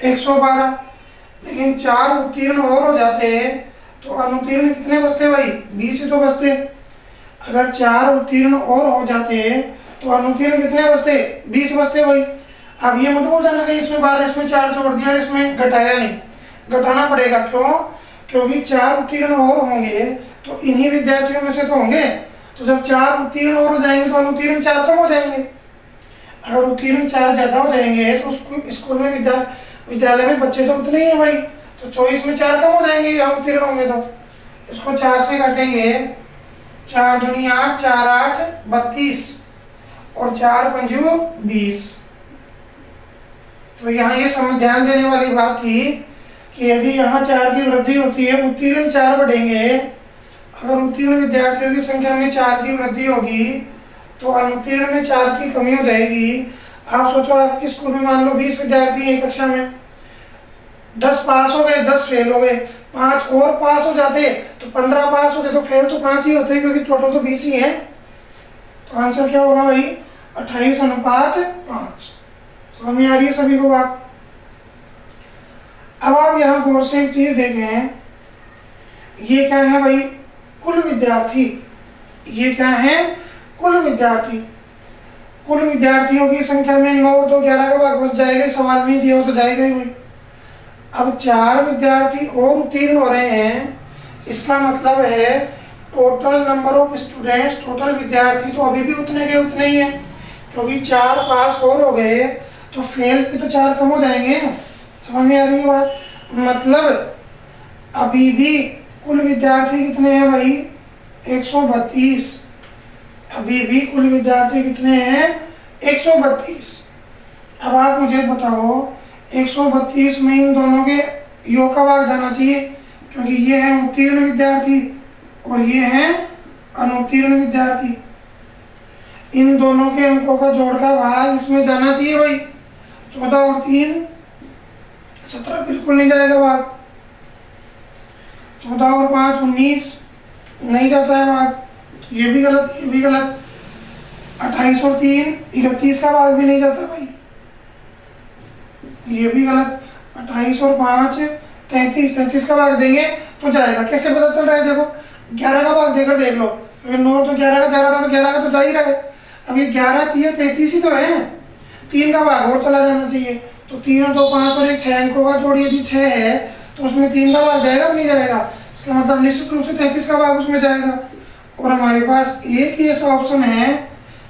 112, लेकिन 4 उत्तीर्ण और हो जाते तो अनुत्तीर्ण कितने बचते भाई 20 ही तो बचते। अगर 4 उत्तीर्ण और हो जाते तो अनुत्तीर्ण कितने बचते 20 बचते भाई। अब ये मत बोल जाना कि इसमें 12 इसमें 4 जोड़ दिया, इसमें घटाया नहीं, घटाना पड़ेगा। क्यों, क्योंकि 4 उत्तीर्ण और होंगे तो इन्हीं विद्यार्थियों में से तो होंगे, तो जब 4 उत्तीर्ण और हो जाएंगे तो अनुत्तीर्ण 4 कम हो जाएंगे। अगर उत्तीर्ण 4 ज्यादा हो जाएंगे तो स्कूल में विद्यालय में बच्चे तो उतने ही है भाई, तो 24 में 4 कम हो जाएंगे हम उत्तीर्ण होंगे तो। इसको 4 से काटेंगे, 4 दूनी 8, 4 8 32 और 4 पंजू 20। तो यहाँ ये समझ ध्यान देने वाली बात थी कि यदि यहाँ 4 की वृद्धि होती है, उत्तीर्ण 4 बढ़ेंगे। अगर उत्तीर्ण विद्यार्थियों की संख्या में 4 की वृद्धि होगी तो अनुत्तीर्ण में 4 की कमी हो जाएगी। आप सोचो आपके स्कूल में मान लो 20 विद्यार्थी हैं कक्षा में, 10 पास हो गए, 10 फेल हो गए, 5 और पास हो जाते तो 15 पास होते, तो फेल तो 5 ही होते क्योंकि टोटल तो 20 ही है। तो आंसर क्या होगा भाई? 28:5। समझ में आ रही है सभी को बात? अब आप यहाँ गौर से एक चीज देखें, ये क्या है भाई? कुल विद्यार्थी। ये क्या है? कुल विद्यार्थी। कुल विद्यार्थियों की संख्या में 9 और 2 11 का भाग बच जाएगा, सवाल में दिया हो तो जाएगा ही भाई। अब 4 विद्यार्थी और उत्तीर्ण हो रहे हैं, इसका मतलब है total number of students, total विद्यार्थी तो अभी भी उतने के उतने ही है, क्योंकि 4 पास और हो गए तो फेल भी तो 4 कम हो जाएंगे। समझ में आ रही है बात? मतलब अभी भी कुल विद्यार्थी कितने हैं भाई? 132। अभी भी कुल विद्यार्थी कितने हैं? 132। अब आप मुझे बताओ 132 में इन दोनों के योग का भाग जाना चाहिए, क्योंकि ये है उत्तीर्ण विद्यार्थी और ये है अनुत्तीर्ण विद्यार्थी। इन दोनों के अंकों का जोड़ का भाग इसमें जाना चाहिए भाई। 14 और 3 17 बिल्कुल नहीं जाएगा भाग। 14 और 5 19 नहीं जाता है भाग। ये भी गलत, ये भी गलत। 28 और 3 31 का भाग भी नहीं जाता भाई। ये भी गलत। 28 और 5 33, 33 का भाग देंगे तो जाएगा। कैसे पता चल रहा है? देखो 11 का भाग देकर देख लो, 9 तो 11 का जा रहा था तो 11 का तो जा ही रहा है। अब ये 11 3 33 ही तो है, 3 का भाग और चला जाना चाहिए। तो 3 और 2 5 और 1 6 अंकों का जोड़ यदि 6 है तो उसमें 3 का भाग जाएगा नहीं जाएगा? इसका मतलब निश्चित रूप से 33 का भाग उसमें जाएगा। और हमारे पास एक ही ऐसा ऑप्शन है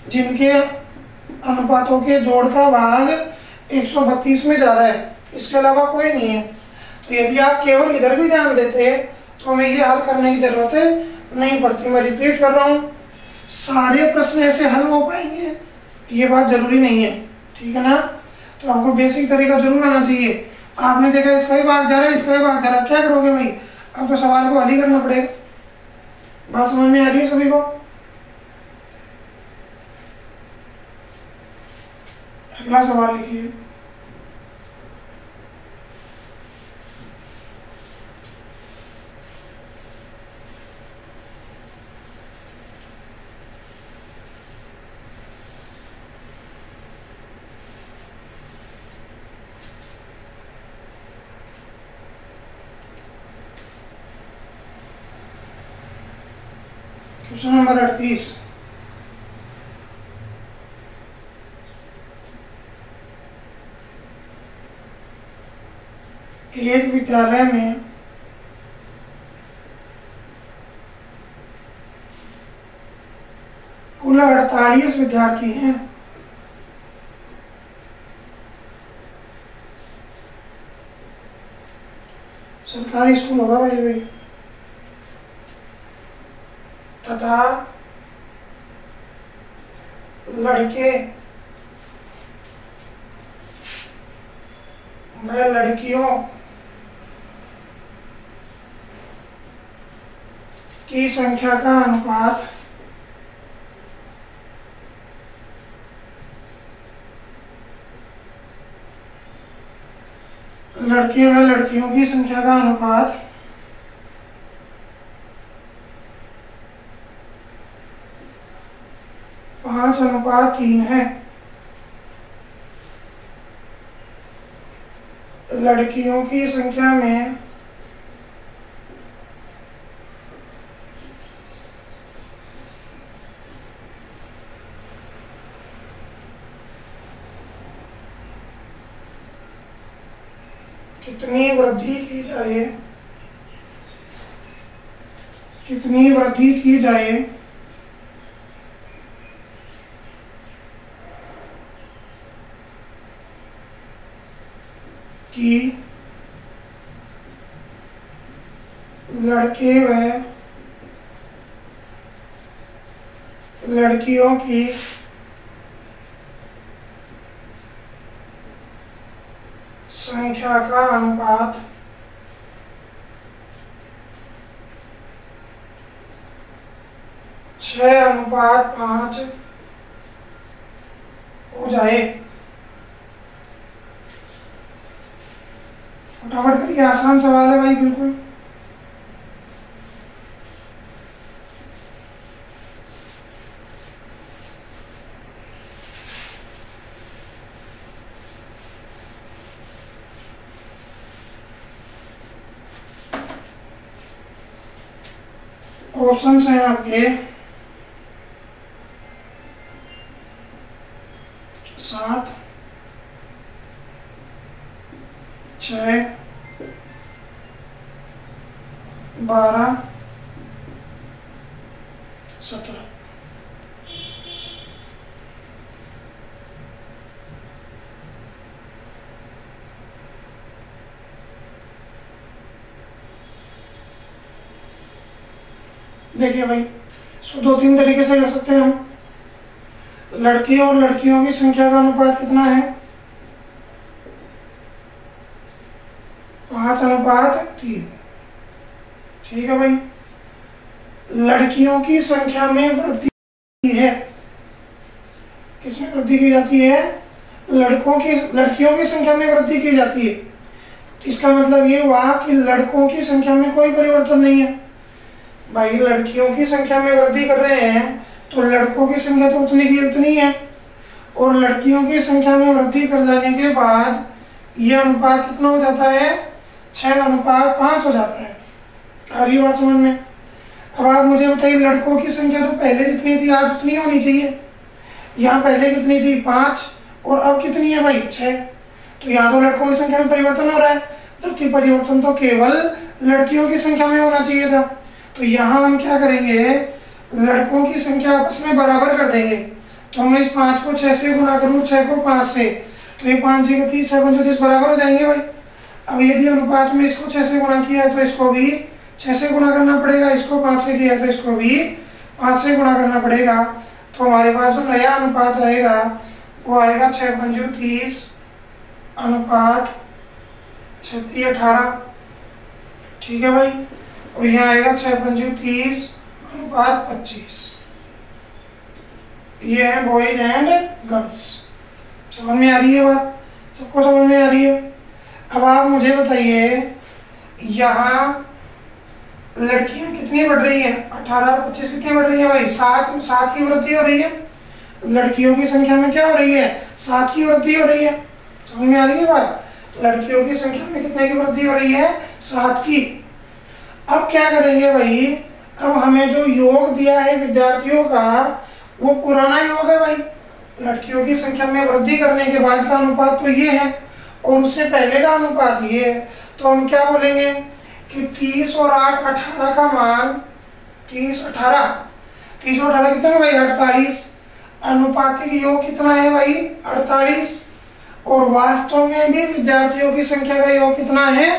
जिनके अनुपातों के जोड़ का भाग 132 में जा रहा है, इसके अलावा कोई नहीं है। तो यदि आप केवल इधर भी ध्यान देते तो हमें ये हल करने की जरूरत नहीं पड़ती। मैं रिपीट कर रहा हूँ, सारे प्रश्न ऐसे हल हो पाएंगे ये बात जरूरी नहीं है, ठीक है ना? तो आपको बेसिक तरीका जरूर आना चाहिए। आपने देखा इसका भी भाग जा रहा है, इसका भी भाग जा रहा है, क्या करोगे भाई? अब तो सवाल को हल ही करना पड़ेगा। बात समझ में आ रही है सभी को? अगला सवाल लिखिए। Question number 38। एक विद्यालय में कुल 48 विद्यार्थी हैं। सरकारी स्कूल होगा भाई तथा लड़के व लड़कियों की संख्या का अनुपात लड़के व लड़कियों की संख्या का अनुपात 5:3 है। लड़कियों की संख्या में कितनी वृद्धि की जाए, कितनी वृद्धि की जाए कि लड़के व लड़कियों की संख्या का अनुपात 6:5 हो जाए। फटाफट करिए, आसान सवाल है भाई बिल्कुल। ऑप्शंस हैं आपके 7, 6, 12, 17। देखिए भाई, इसको 2-3 तरीके से कर सकते हैं हम। लड़के और लड़कियों की संख्या का अनुपात कितना है? 5:3। ठीक है भाई। लड़कियों की संख्या में वृद्धि है, किसमें वृद्धि की जाती है? लड़कियों की संख्या में वृद्धि की जाती है। इसका मतलब ये हुआ कि लड़कों की संख्या में कोई परिवर्तन नहीं है। भाई लड़कियों की संख्या में वृद्धि कर रहे हैं तो लड़कों की संख्या तो उतनी की उतनी है, और लड़कियों की संख्या में वृद्धि कर जाने के बाद यह अनुपात कितना हो जाता है? 6:5 हो जाता है। आ रही बात समझ में? अब आप मुझे बताइए, लड़कों की संख्या तो पहले जितनी थी आज उतनी होनी चाहिए। यहाँ पहले कितनी थी? 5, और अब कितनी है भाई? 6। तो यहाँ तो लड़कों की संख्या में परिवर्तन हो रहा है, जबकि परिवर्तन तो केवल लड़कियों की संख्या में होना चाहिए था। तो यहाँ हम क्या करेंगे? लड़कों की संख्या आपस में बराबर कर देंगे। तो मैं इस 5 को 6 से गुणा करूँ, 6 को 5 से, तो ये 5 6 30, 6 5 30 बराबर हो जाएंगे भाई। अब यदि अनुपात में इसको 6 से गुणा किया है तो इसको भी 6 से गुणा करना पड़ेगा, इसको 5 से किया तो इसको भी 5 से गुणा करना पड़ेगा। तो हमारे पास जो नया अनुपात आएगा वो आएगा 6 5 30 अनुपात 36 18। ठीक है भाई। और यहाँ आएगा 6 5 30 अनुपात 25। ये है बॉयज एंड गर्ल्स। समझ में आ रही है बात? सबको समझ में आ रही है? अब आप मुझे बताइए, यहाँ लड़कियां कितनी बढ़ रही हैं? 18 और 25 कितनी बढ़ रही है भाई? 7 की वृद्धि हो रही है। लड़कियों की संख्या में क्या हो रही है? 7 की वृद्धि हो रही है। समझ में आ रही है बात? लड़कियों की संख्या में कितने की वृद्धि हो रही है? 7 की। अब क्या करेंगे भाई? अब हमें जो योग दिया है विद्यार्थियों का वो पुराना योग है भाई। लड़कियों की संख्या में वृद्धि करने के बाद का अनुपात तो ये है, और उससे पहले का अनुपात ये है। तो हम क्या बोलेंगे कि 30 और 8 18 का मान 30 18 कितना है भाई? 48। अनुपातिक योग कितना है भाई? 48। और वास्तव में भी विद्यार्थियों की संख्या का योग कितना है?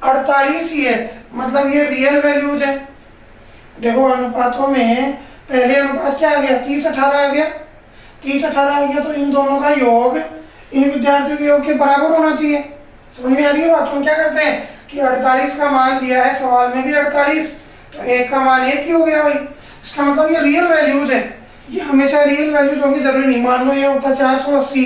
48 ही है। मतलब ये रियल वैल्यूज है। देखो अनुपातों में पहले अनुपात क्या आ गया? 30 18 आ गया। 30 18 आ गया तो इन दोनों का योग इन विद्यार्थियों के योग के बराबर होना चाहिए। समझ में आ रही है बात? हम क्या करते हैं कि 48 का मान दिया है सवाल में भी 48, तो 1 का मान 1 ही हो गया भाई। इसका मतलब ये रियल वैल्यूज है। ये हमेशा रियल वैल्यूज होगी जरूरी नहीं। मान लो ये होता 480,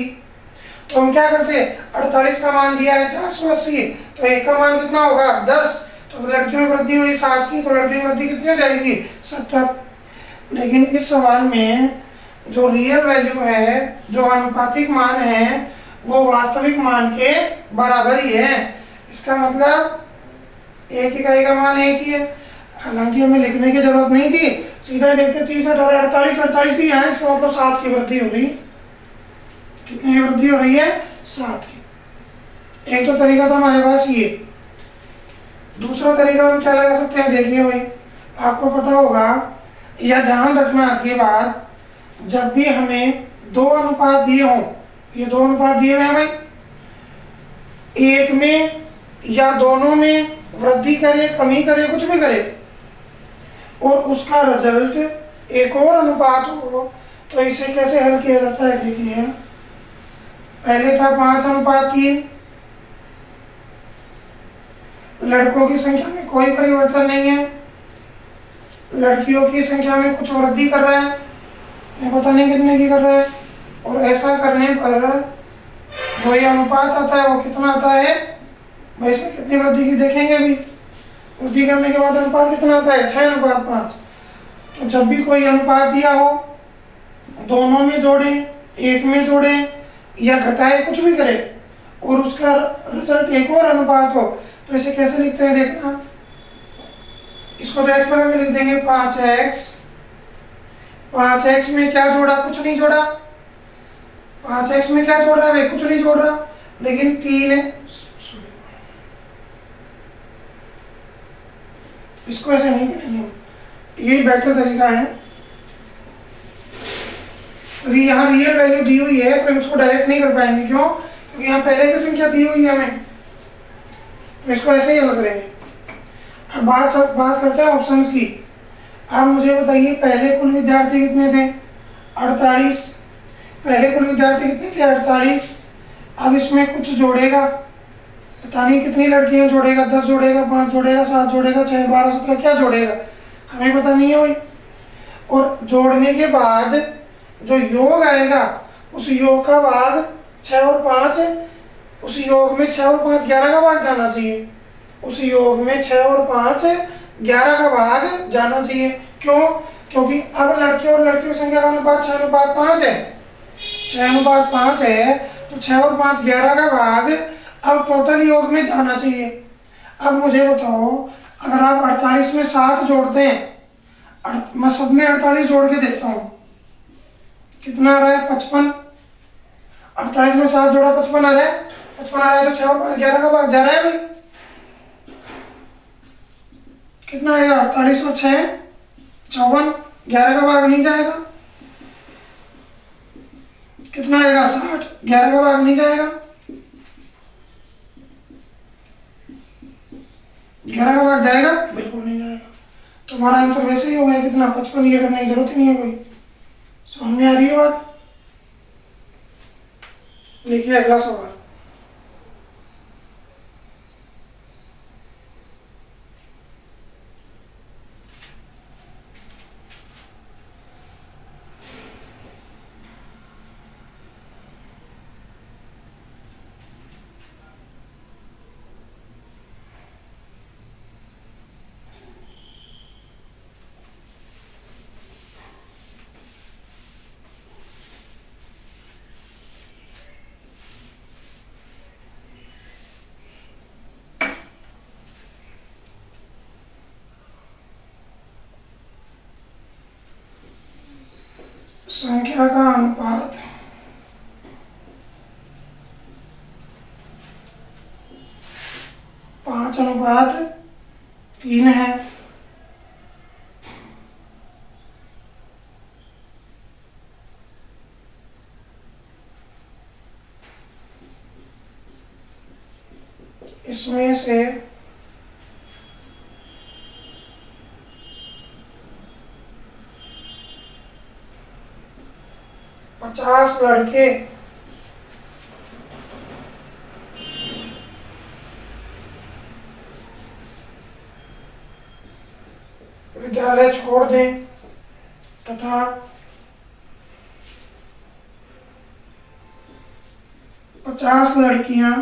तो हम क्या करते हैं? 48 का मान दिया है 480, तो 1 का मान कितना होगा? 10। तो लड़कियों में वृद्धि हुई 7 की, तो लड़कियों में वृद्धि कितनी हो जाएगी? 70। लेकिन इस सवाल में जो रियल वैल्यू है, जो आनुपातिक मान है, वो वास्तविक मान के बराबर ही है। इसका मतलब 1 इकाई का मान 1 ही है। हालांकि हमें लिखने की जरूरत नहीं थी, सीधा देखते 30 18 48 48 ही है। इसका मतलब 7 की वृद्धि हो रही। कितनी की वृद्धि हो रही है? 7 की। एक तो तरीका था हमारे पास ये। दूसरा तरीका हम क्या लगा सकते हैं? देखिए भाई, आपको पता होगा या ध्यान रखना आज के बाद, जब भी हमें 2 अनुपात दिए हों, ये 2 अनुपात दिए हुए हैं भाई, एक में या दोनों में वृद्धि करे कमी करे कुछ भी करे, और उसका रिजल्ट एक और अनुपात हो, तो इसे कैसे हल किया जाता है? देखिए पहले था 5:3। लड़कों की संख्या में कोई परिवर्तन नहीं है, लड़कियों की संख्या में कुछ वृद्धि कर रहा है, मैं पता नहीं कितने की कर रहा है, और ऐसा करने पर जो ये अनुपात आता है वो कितना आता है भाई, इसमें कितनी वृद्धि की देखेंगे अभी। वृद्धि करने के बाद अनुपात कितना आता है 6:5। तो जब भी कोई अनुपात दिया हो, दोनों में जोड़े, एक में जोड़े या घटाए, कुछ भी करे और उसका रिजल्ट एक और अनुपात हो, तो इसे कैसे लिखते हैं देखना। इसको तो एक्स लगा के लिख देंगे 5x। 5x में क्या जोड़ा, कुछ नहीं जोड़ा। 5x में क्या जोड़ रहा है, कुछ नहीं जोड़ रहा, लेकिन 3 है। इसको ऐसे नहीं करेंगे, यही बेटर तरीका है। अभी यहाँ रियल वैल्यू दी हुई है तो इसको डायरेक्ट नहीं कर पाएंगे, क्यों? क्योंकि यहाँ पहले से संख्या दी हुई है हमें, तो इसको ऐसे ही हल करेंगे। अब बात करते हैं ऑप्शंस की। अब मुझे बताइए पहले कुल विद्यार्थी कितने थे 48। पहले कुल विद्यार्थी कितने थे 48। अब इसमें कुछ जोड़ेगा, पता नहीं कितनी लड़कियां जोड़ेगा, 10 जोड़ेगा, 5 जोड़ेगा, 7 जोड़ेगा, 6, 12, 17 क्या जोड़ेगा हमें पता नहीं है भाई। और जोड़ने के बाद जो योग आएगा उस योग का भाग 6 और 5, उस योग में 6 और 5 11 का भाग जाना चाहिए। उस योग में 6 और 5 11 का भाग जाना चाहिए। क्यों? क्योंकि अब लड़के और लड़कियों की संख्या का अनुपात 6:5 है। 6:5 है तो 6 और 5 11 का भाग अब टोटल योग में जाना चाहिए। अब मुझे बताओ, अगर आप 48 में 7 जोड़ते हैं, मैं सब में 48 जोड़ के देखता हूं, कितना आ रहा है 55। 48 में 7 जोड़ा 55 आ रहा है। 55 आ रहा है तो 6 और 5 11 का भाग जा रहा है भाई। कितना आएगा 48 और 6 54, 11 का भाग नहीं जाएगा। कितना आएगा 60, 11 का भाग नहीं जाएगा। 11 का भाग जाएगा, बिल्कुल नहीं जाएगा। तो हमारा आंसर वैसे ही हो गया कितना 55। ये करने की जरूरत ही नहीं है कोई। समझ में आ रही है बात? लिखिए अगला सवाल। संख्या का अनुपात 5:3 है। इसमें से 50 लड़के विद्यालय छोड़ दें तथा 50 लड़कियां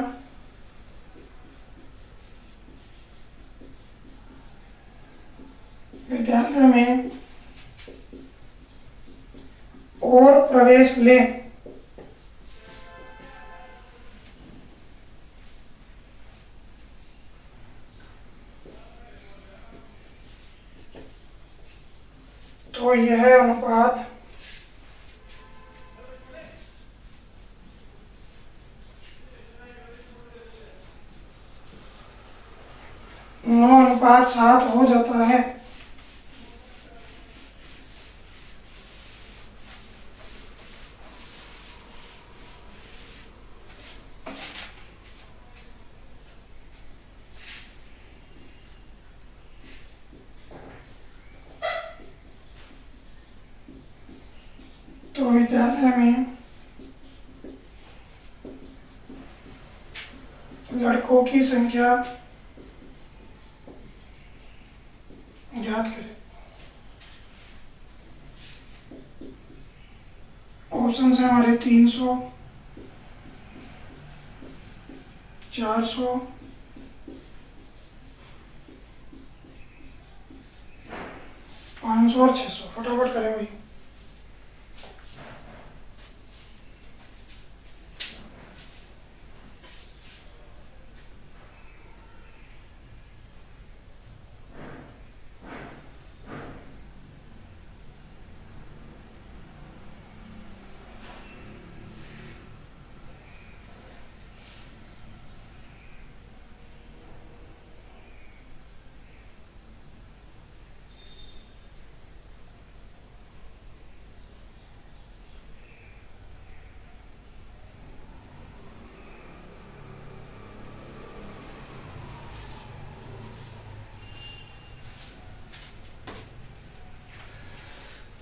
विद्यालय में और प्रवेश लें। तो यह अनुपात 9:7 हो जाता है। तो विद्यालय में लड़कों की संख्या ज्ञात करें और ऑप्शन है हमारे 300, 400, 500 और 600। फटाफट करें भाई।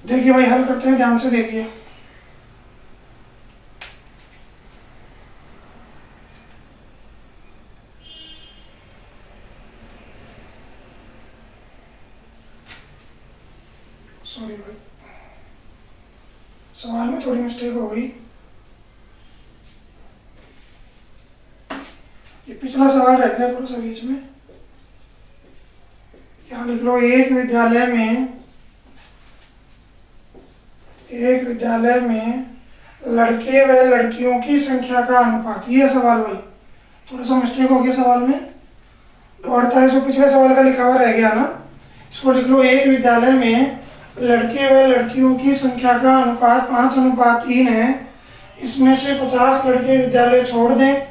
देखिए भाई, हल करते हैं, ध्यान से देखिए। सॉरी भाई, सवाल में थोड़ी मिस्टेक हो गई। ये पिछला सवाल रह गया थोड़ा सा बीच में। यहाँ लिख लो, एक विद्यालय में लड़के व लड़कियों की संख्या का अनुपात। ये सवाल भाई थोड़ा सा मिस्टेक हो गया सवाल में। 48 पिछले सवाल का लिखा हुआ रह गया ना। इसको लिख लो, एक विद्यालय में लड़के व लड़कियों की संख्या का अनुपात 5:3 है। इसमें से 50 लड़के विद्यालय छोड़ दें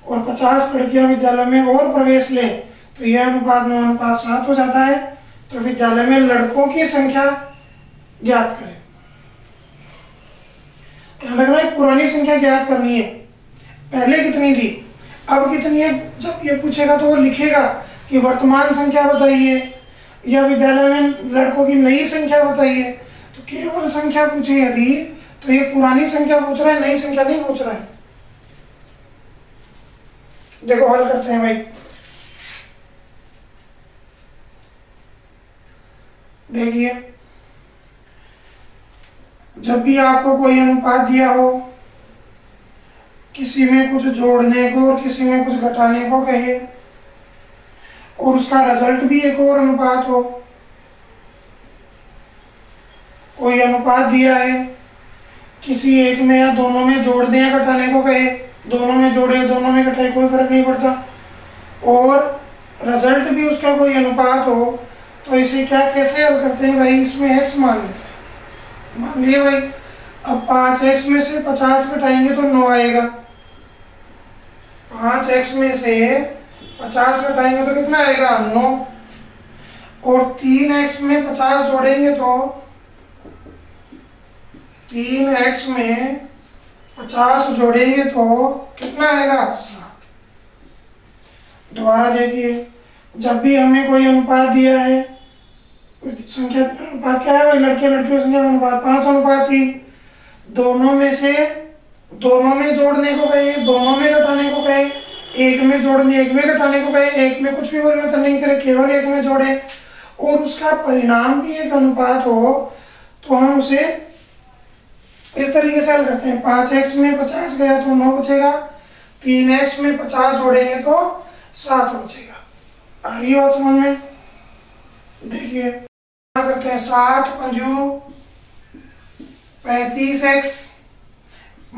और 50 लड़कियां विद्यालय में और प्रवेश लें तो यह अनुपात 9:7 हो जाता है। तो विद्यालय में लड़कों की संख्या ज्ञात करें। ध्यान रखना है, पुरानी संख्या ज्ञात करनी है। पहले कितनी थी, अब कितनी है। जब ये पूछेगा तो वो लिखेगा कि वर्तमान संख्या बताइए या विद्यालय में लड़कों की नई संख्या बताइए। तो केवल संख्या पूछे यदि, तो ये पुरानी संख्या पूछ रहा है, नई संख्या नहीं पूछ रहा है। देखो हल करते हैं भाई। देखिए, जब भी आपको कोई अनुपात दिया हो, किसी में कुछ जोड़ने को और किसी में कुछ घटाने को कहे और उसका रिजल्ट भी एक और अनुपात हो। कोई अनुपात दिया है, किसी एक में या दोनों में जोड़ दें या घटाने को कहे, दोनों में जोड़े दोनों में घटाए कोई फर्क नहीं पड़ता, और रिजल्ट भी उसका कोई अनुपात हो, तो इसे क्या कैसे हल करते हैं भाई। इसमें x मान लेते हैं। मान लिए भाई, अब 5x में से 50 घटाएंगे तो 9 आएगा। 5x में से 50 घटाएंगे तो कितना आएगा, 9। और 3x में 50 जोड़ेंगे तो 3x में 50 जोड़ेंगे तो कितना आएगा, 7। दोबारा देखिए, जब भी हमें कोई अनुपात दिया है, संख्या अनुपात क्या है भाई, लड़के लड़कियों संख्या अनुपात 5:3। दोनों में जोड़ने को कहे, दोनों में घटाने को कहे, एक में जोड़ने एक में घटाने को कहे, एक में कुछ भी परिवर्तन नहीं करे, केवल एक में जोड़े और उसका परिणाम भी एक अनुपात हो, तो हम उसे इस तरीके से हल करते हैं। 5x में 50 गया तो 9 बचेगा, 3x में 50 जोड़ेंगे तो 7 बचेगा। आ रही है बात समझ में। देखिए करते हैं, 7×5 35x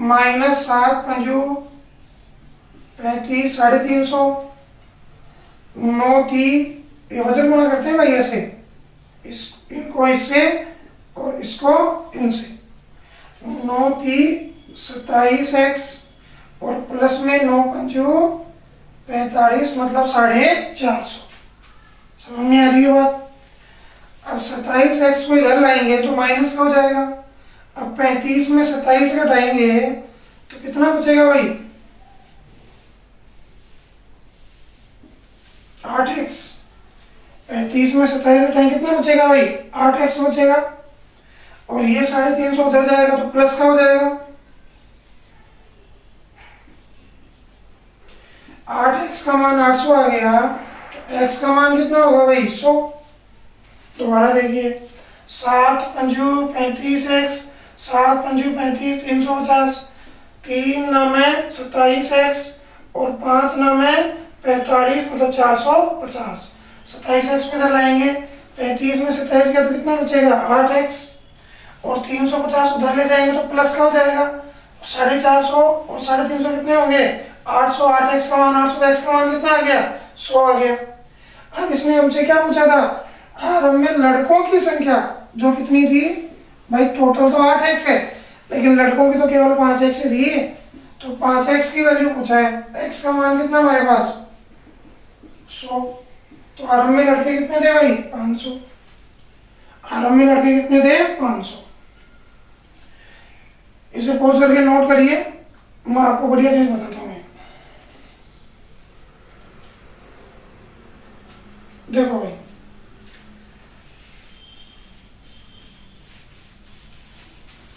माइनस 7×5 35 350। 9 थी, ये वजन गुणा करते हैं भाई ऐसे, इनको इससे और इसको इनसे। 9 थी 27x और प्लस में 9×5 45 मतलब 450। समझ में आ रही है बात। अब 27x को इधर लाएंगे तो माइनस का हो जाएगा। अब 35 में 27 घटाएंगे तो कितना बचेगा भाई, 8x। 35 में 27 घटाएंगे कितना बचेगा भाई, 8x बचेगा। और ये 350 उधर जाएगा तो प्लस का हो जाएगा। 8x का मान 800 आ गया तो x का मान कितना होगा भाई, 100। दोबारा देखिए, 7×5 35x 7 पंजू 35, 350, 3 9 27x और 5 9 45, मतलब 450। 27x में इधर लाएंगे, 35 में 27 गया तो कितना बचेगा 8x, और 350 उधर ले जाएंगे तो प्लस का हो जाएगा 450, और 350 कितने होंगे 800। 8x का मान 800, x का मान कितना आ गया 100 आ गया। अब इसने हमसे क्या पूछा था, आरंभ में लड़कों की संख्या जो कितनी थी भाई, टोटल तो 8x है लेकिन लड़कों की तो केवल 5x ही थी, तो 5x की वैल्यू पूछा है, x का मान कितना हमारे पास 100। तो आरंभ में लड़के कितने थे भाई 500, आरंभ में लड़के कितने थे 500। इसे पॉज करके नोट करिए, मैं आपको बढ़िया चीज बताता हूँ। देखो भाई,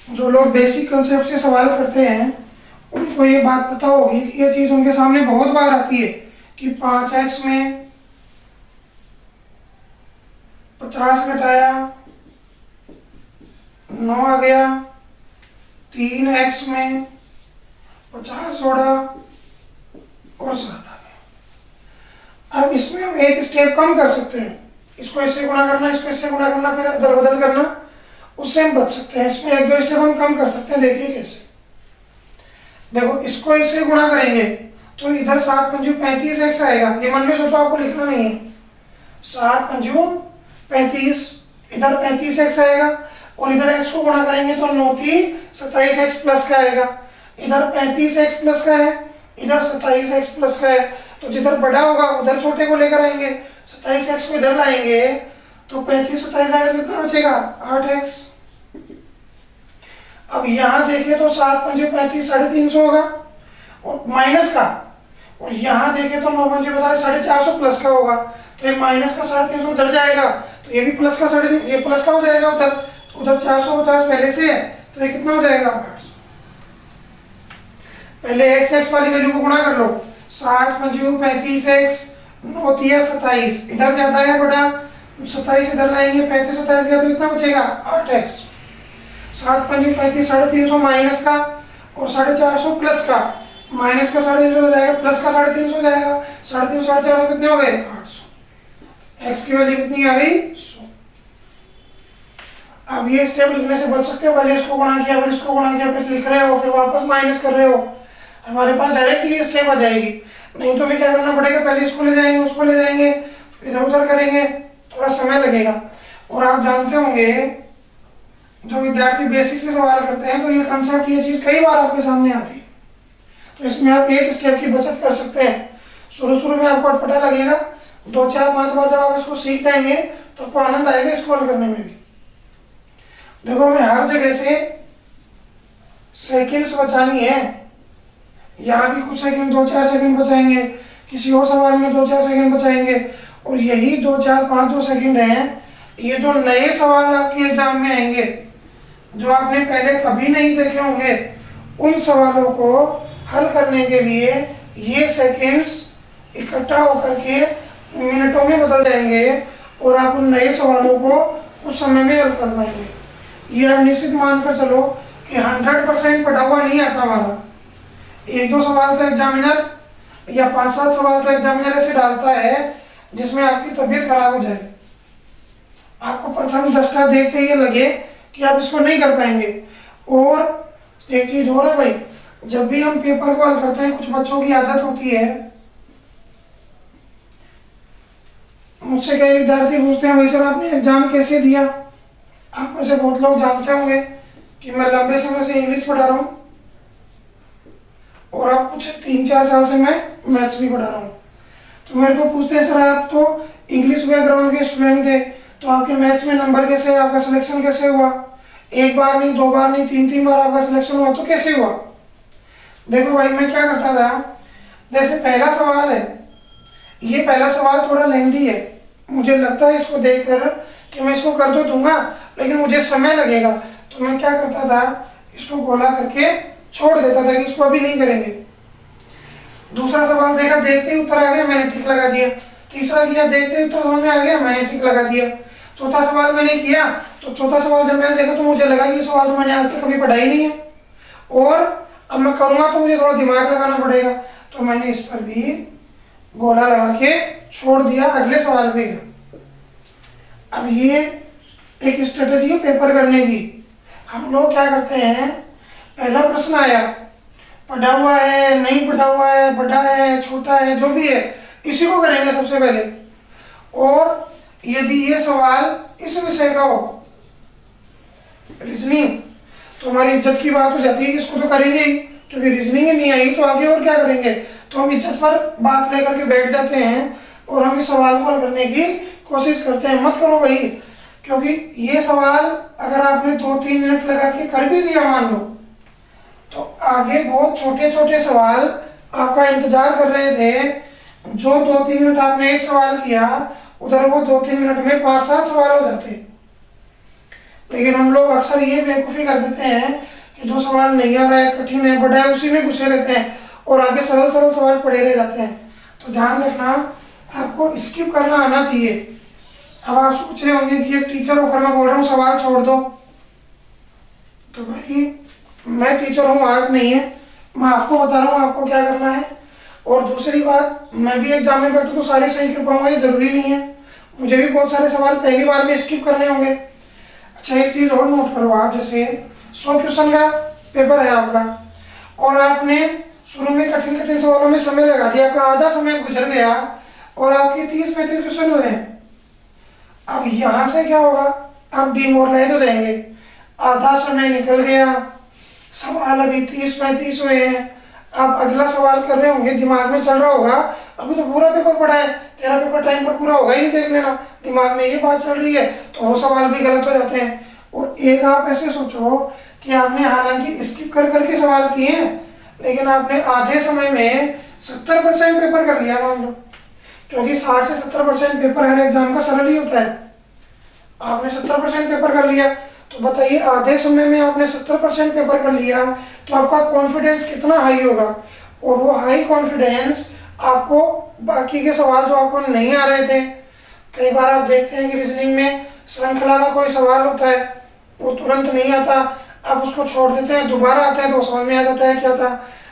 जो लोग बेसिक कंसेप्ट से सवाल करते हैं उनको ये बात पता होगी कि ये चीज उनके सामने बहुत बार आती है कि 5x में 50 घटाया 9 आ गया, 3x में 50 जोड़ा और 7 आ गया। अब इसमें हम एक स्टेप कम कर सकते हैं, इसको इससे गुणा करना, इसको इससे गुणा करना, फिर अदल बदल करना, उससे हम बच सकते हैं। इसमें एक दो स्टेप हम कम कर सकते हैं, देखिए कैसे। देखो, इसको इससे गुणा करेंगे तो इधर 7 पंजू 35x आएगा, ये मन में सोचो, आपको लिखना नहीं है। 7 पंजू 35, इधर 35x आएगा, और इधर x को गुणा करेंगे तो 9 27x प्लस का आएगा। इधर 35x प्लस का है, इधर 27x प्लस का है, तो जिधर बड़ा होगा उधर छोटे को लेकर आएंगे, 27x को इधर लाएंगे तो 35 27 आएगा, कितना बचेगा 8x। अब यहां देखें तो 7 पंजे 35 350 होगा और माइनस का, और यहां देखें तो 9 पंजे बता 450 प्लस का होगा, तो ये माइनस का 350 उधर जाएगा, तो ये भी प्लस का 350, ये प्लस का हो जाएगा उधर, तो उधर 450 पहले से है, तो ये कितना हो जाएगा 800। पहले x वाली वैल्यू को गुणा कर लो, 7 पंजू 35x 9 27, इधर ज्यादा है बड़ा, 27 इधर लाएंगे, 35 27 गया तो कितना बचेगा 8x। 7 पंजे 35 350 माइनस का और 450 प्लस का, माइनस का 350 हो जाएगा, प्लस का 350 हो जाएगा, 350 450 कितने हो गए 800। x की वैल्यू कितनी आ गई 100। अब ये स्टेप लिखने से बच सकते हो, पहले इसको गुणा किया फिर इसको गुणा किया, फिर लिख रहे हो फिर वापस माइनस कर रहे हो, हमारे पास डायरेक्ट ये स्टेप आ जाएगी। नहीं तो हमें क्या करना पड़ेगा, पहले इसको ले जाएंगे उसको ले जाएंगे इधर उधर करेंगे, थोड़ा समय लगेगा। और आप जानते होंगे जो विद्यार्थी बेसिक से सवाल करते हैं तो ये कंसेप्ट, ये चीज कई बार आपके सामने आती है, तो इसमें आप एक स्टेप की बचत कर सकते हैं। शुरू में आपको अटपटा लगेगा, 2 4 5 बार जब आप इसको सीख जाएंगे तो आपको आनंद आएगा इसको हल करने में भी। देखो, हमें हर जगह से सेकंड्स बचानी है, यहाँ भी कुछ सेकंड 2 4 सेकंड बचाएंगे, किसी और सवाल में 2 4 सेकंड बचाएंगे, और यही 2 4 5 जो सेकंड हैं, ये जो नए सवाल आपके एग्जाम में आएंगे जो आपने पहले कभी नहीं देखे होंगे, उन सवालों को हल करने के लिए ये सेकंड्स इकट्ठा होकर के मिनटों में बदल जाएंगे और आप उन नए सवालों को उस समय में हल कर पाएंगे। ये आप निश्चित मानकर चलो कि 100% पढ़ा हुआ नहीं आता हमारा, 1-2 सवाल तो एग्जामिनर या 5-7 सवाल तो एग्जामिनर ऐसे डालता है जिसमें आपकी तबीयत खराब हो जाए, आपको प्रथम दृष्टया देखते ही लगे कि आप इसको नहीं कर पाएंगे। और एक चीज और है भाई, जब भी हम पेपर को हल करते हैं, कुछ बच्चों की आदत होती है, मुझसे कई विद्यार्थी पूछते हैं भाई सर आपने एग्जाम कैसे दिया। आप में से बहुत लोग जानते होंगे कि मैं लंबे समय से इंग्लिश पढ़ा रहा हूँ और अब कुछ 3-4 साल से मैं मैथ्स भी पढ़ा रहा हूँ। तो मेरे को पूछते हैं सर आप तो इंग्लिश बैकग्राउंड के स्टूडेंट थे, तो आपके मैथ्स में नंबर कैसे, आपका सिलेक्शन कैसे हुआ? 1 बार नहीं 2 बार नहीं 3-3 बार आपका सिलेक्शन हुआ, तो कैसे हुआ? देखो भाई, मैं क्या करता था, जैसे पहला सवाल है, ये पहला सवाल थोड़ा लेंथी है, मुझे लगता है इसको देखकर कि मैं इसको कर तो दूंगा लेकिन मुझे समय लगेगा, तो मैं क्या करता था, इसको गोला करके छोड़ देता था कि इसको अभी नहीं करेंगे। दूसरा सवाल देखा, देखते ही उत्तर आ गया, मैंने टिक लगा दिया। तीसरा किया, देखते ही उत्तर समझ में आ गया, मैंने टिक लगा दिया। चौथा सवाल मैंने किया, तो चौथा सवाल जब मैंने देखा तो मुझे लगा कि ये सवाल तो मैंने आज तक कभी पढ़ा ही नहीं है, और अब मैं करूंगा तो मुझे थोड़ा दिमाग लगाना पड़ेगा, तो मैंने इस पर भी गोला लगा के छोड़ दिया, अगले सवाल पे गया। अब ये एक स्ट्रेटेजी है पेपर करने की। हम लोग क्या करते हैं, पहला प्रश्न आया, पढ़ा हुआ है नहीं पढ़ा हुआ है, बड़ा है छोटा है, जो भी है इसी को करेंगे सबसे पहले। और यदि ये सवाल इस विषय का हो, रीजनिंग, तो हमारी इज्जत की बात हो जाती है कि इसको तो करेंगे ही, क्योंकि रीजनिंग ही नहीं आई तो आगे और क्या करेंगे। तो हम इज्जत पर बात लेकर के बैठ जाते हैं और हम इस सवाल को हल करने की कोशिश करते हैं। मत करो भाई, क्योंकि ये सवाल अगर आपने 2-3 मिनट लगा के कर भी दिया मान लो, तो आगे बहुत छोटे छोटे सवाल आपका इंतजार कर रहे थे। जो 2-3 मिनट आपने एक सवाल किया, उधर वो 2-3 मिनट में 5-7 सवाल हो जाते। लेकिन हम लोग अक्सर ये बेवकूफी कर देते हैं कि जो सवाल नहीं आ रहा है, कठिन है, बड़ा है, उसी में घुसे रहते हैं और आगे सरल सरल सवाल पड़े रह जाते हैं। तो ध्यान रखना, आपको स्किप करना आना चाहिए। अब आप सोच रहे होंगे कि एक टीचर होकर मैं बोल रहा हूँ सवाल छोड़ दो, तो भाई मैं टीचर हूँ, आप नहीं है, मैं आपको बता रहा हूँ आपको क्या करना है। और दूसरी बात, मैं भी एग्जाम में बैठूं तो सारे सही कर पाऊंगा ये जरूरी नहीं है, मुझे भी बहुत सारे सवाल पहली बार में स्किप करने होंगे। अच्छा, एक चीज और नोट करो आप, जैसे 100 क्वेश्चन का पेपर है आपका, और आपने शुरू में कठिन कठिन सवालों में समय लगा दिया, आपका आधा समय गुजर गया और आपके 30-35 क्वेश्चन हुए हैं। अब यहां से क्या होगा, आप डिमोरलाइज हो जाएंगे, आधा समय निकल गया, सवाल अभी 30-35 हुए हैं, आप अगला सवाल कर रहे होंगे, दिमाग में चल रहा होगा अभी तो पूरा पेपर पढ़ा है, तेरा पेपर टाइम पर पूरा होगा ही नहीं, देख लेना, दिमाग में ये बात चल रही है, तो वो सवाल भी गलत हो जाते हैं। और एक आप ऐसे सोचो कि आपने हालांकि स्किप कर करके सवाल किए हैं, लेकिन आपने आधे समय में 70% पेपर कर लिया मान लो, क्योंकि 60 से 70% पेपर हर एग्जाम का सरल ही होता है। आपने 70% पेपर कर लिया, तो बताइए आधे समय में आपने 70% पेपर कर लिया, तो आपका कॉन्फिडेंस कितना हाई होगा। और वो हाई कॉन्फिडेंस आपको बाकी के सवाल जो आपको नहीं आ रहे थे, कई बार आप देखते हैं कि रीजनिंग में श्रृंखला का कोई सवाल होता है, वो तुरंत नहीं आता, आप उसको छोड़ देते हैं, दोबारा आता है तो समझ में आ जाता है क्या था,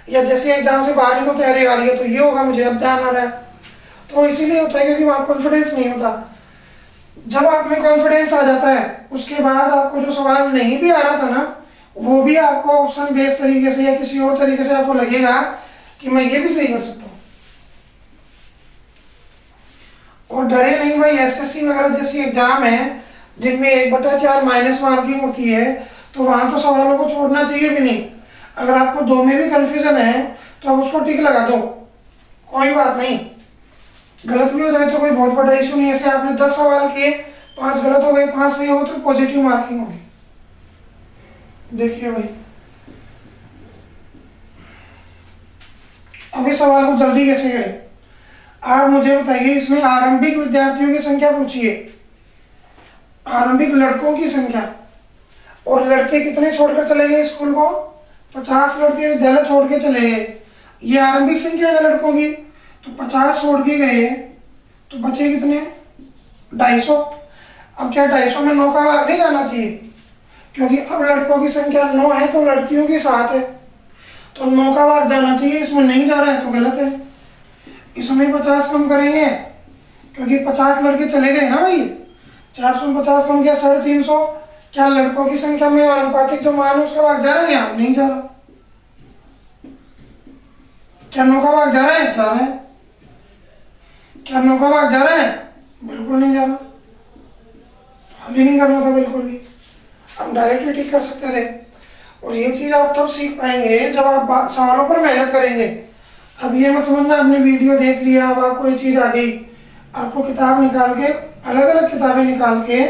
या जैसे एग्जाम से बाहर निकल तैयारी आ रही है तो ये होगा, मुझे अब ध्यान आ रहा है। तो इसीलिए होता है क्योंकि वहां कॉन्फिडेंस नहीं होता। जब आप में कॉन्फिडेंस आ जाता है, उसके बाद आपको जो सवाल नहीं भी आ रहा था ना, वो भी आपको ऑप्शन बेस्ड तरीके से या किसी और तरीके से आपको लगेगा कि मैं ये भी सही कर सकता हूँ। और डरे नहीं भाई, एसएससी वगैरह जैसी एग्जाम है जिनमें 1/4 माइनस मार्किंग होती है, तो वहां तो सवालों को छोड़ना चाहिए भी नहीं। अगर आपको 2 में भी कंफ्यूजन है तो आप उसको टिक लगा दो, कोई बात नहीं, गलत भी हो जाए तो कोई बहुत बड़ा इशू नहीं। ऐसे आपने 10 सवाल किए, 5 गलत हो गए, 5 सही हो तो पॉजिटिव मार्किंग होगी। देखिए भाई, अभी सवाल को जल्दी कैसे करें, आप मुझे बताइए, इसमें आरंभिक विद्यार्थियों की संख्या पूछिए, आरंभिक लड़कों की संख्या, और लड़के कितने छोड़कर चले गए स्कूल को, 50 लड़के विद्यालय छोड़ के चले गए, ये आरंभिक संख्या है लड़कों की। तो 50 छोड़ के गए तो बचे कितने, 250। अब क्या 250 में 9 का भाग नहीं जाना चाहिए, क्योंकि अब लड़कों की संख्या 9 है तो लड़कियों की 7 है, तो 9 का भाग जाना चाहिए, इसमें नहीं जा रहा है तो गलत है। इसमें 50 कम करेंगे क्योंकि 50 लड़के चले गए ना भाई, 450 कम किया 350, क्या लड़कों की संख्या में अनुपातिक जो मान उसका भाग जा रहा है, यहाँ नहीं जा रहा। क्या 9 का भाग जा रहा है, जा रहा है, क्या 9 का भाग जा रहा है, बिल्कुल नहीं जा रहा, अभी नहीं करना था बिल्कुल भी, हम डायरेक्ट भी ठीक कर सकते थे। और ये चीज आप तब सीख पाएंगे जब आप सवालों पर मेहनत करेंगे। अब ये मत समझना आपने वीडियो देख लिया, अब आपको ये चीज आ गई, आपको किताब निकाल के, अलग अलग किताबें निकाल के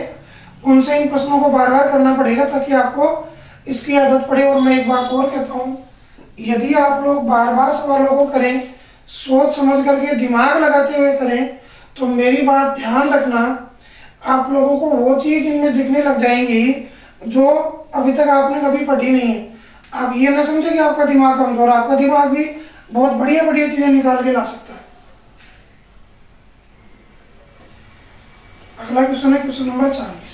उनसे इन प्रश्नों को बार बार करना पड़ेगा ताकि आपको इसकी आदत पड़े। और मैं एक बात और कहता हूँ, यदि आप लोग बार बार सवालों को करें, सोच समझ करके दिमाग लगाते हुए करें, तो मेरी बात ध्यान रखना, आप लोगों को वो चीज इनमें दिखने लग जाएंगी जो अभी तक आपने कभी पढ़ी नहीं है। आप ये ना समझे कि आपका दिमाग कमजोर, आपका दिमाग भी बहुत बढ़िया बढ़िया चीजें निकाल के ला सकता है। अगला अगला क्वेश्चन है क्वेश्चन नंबर 40।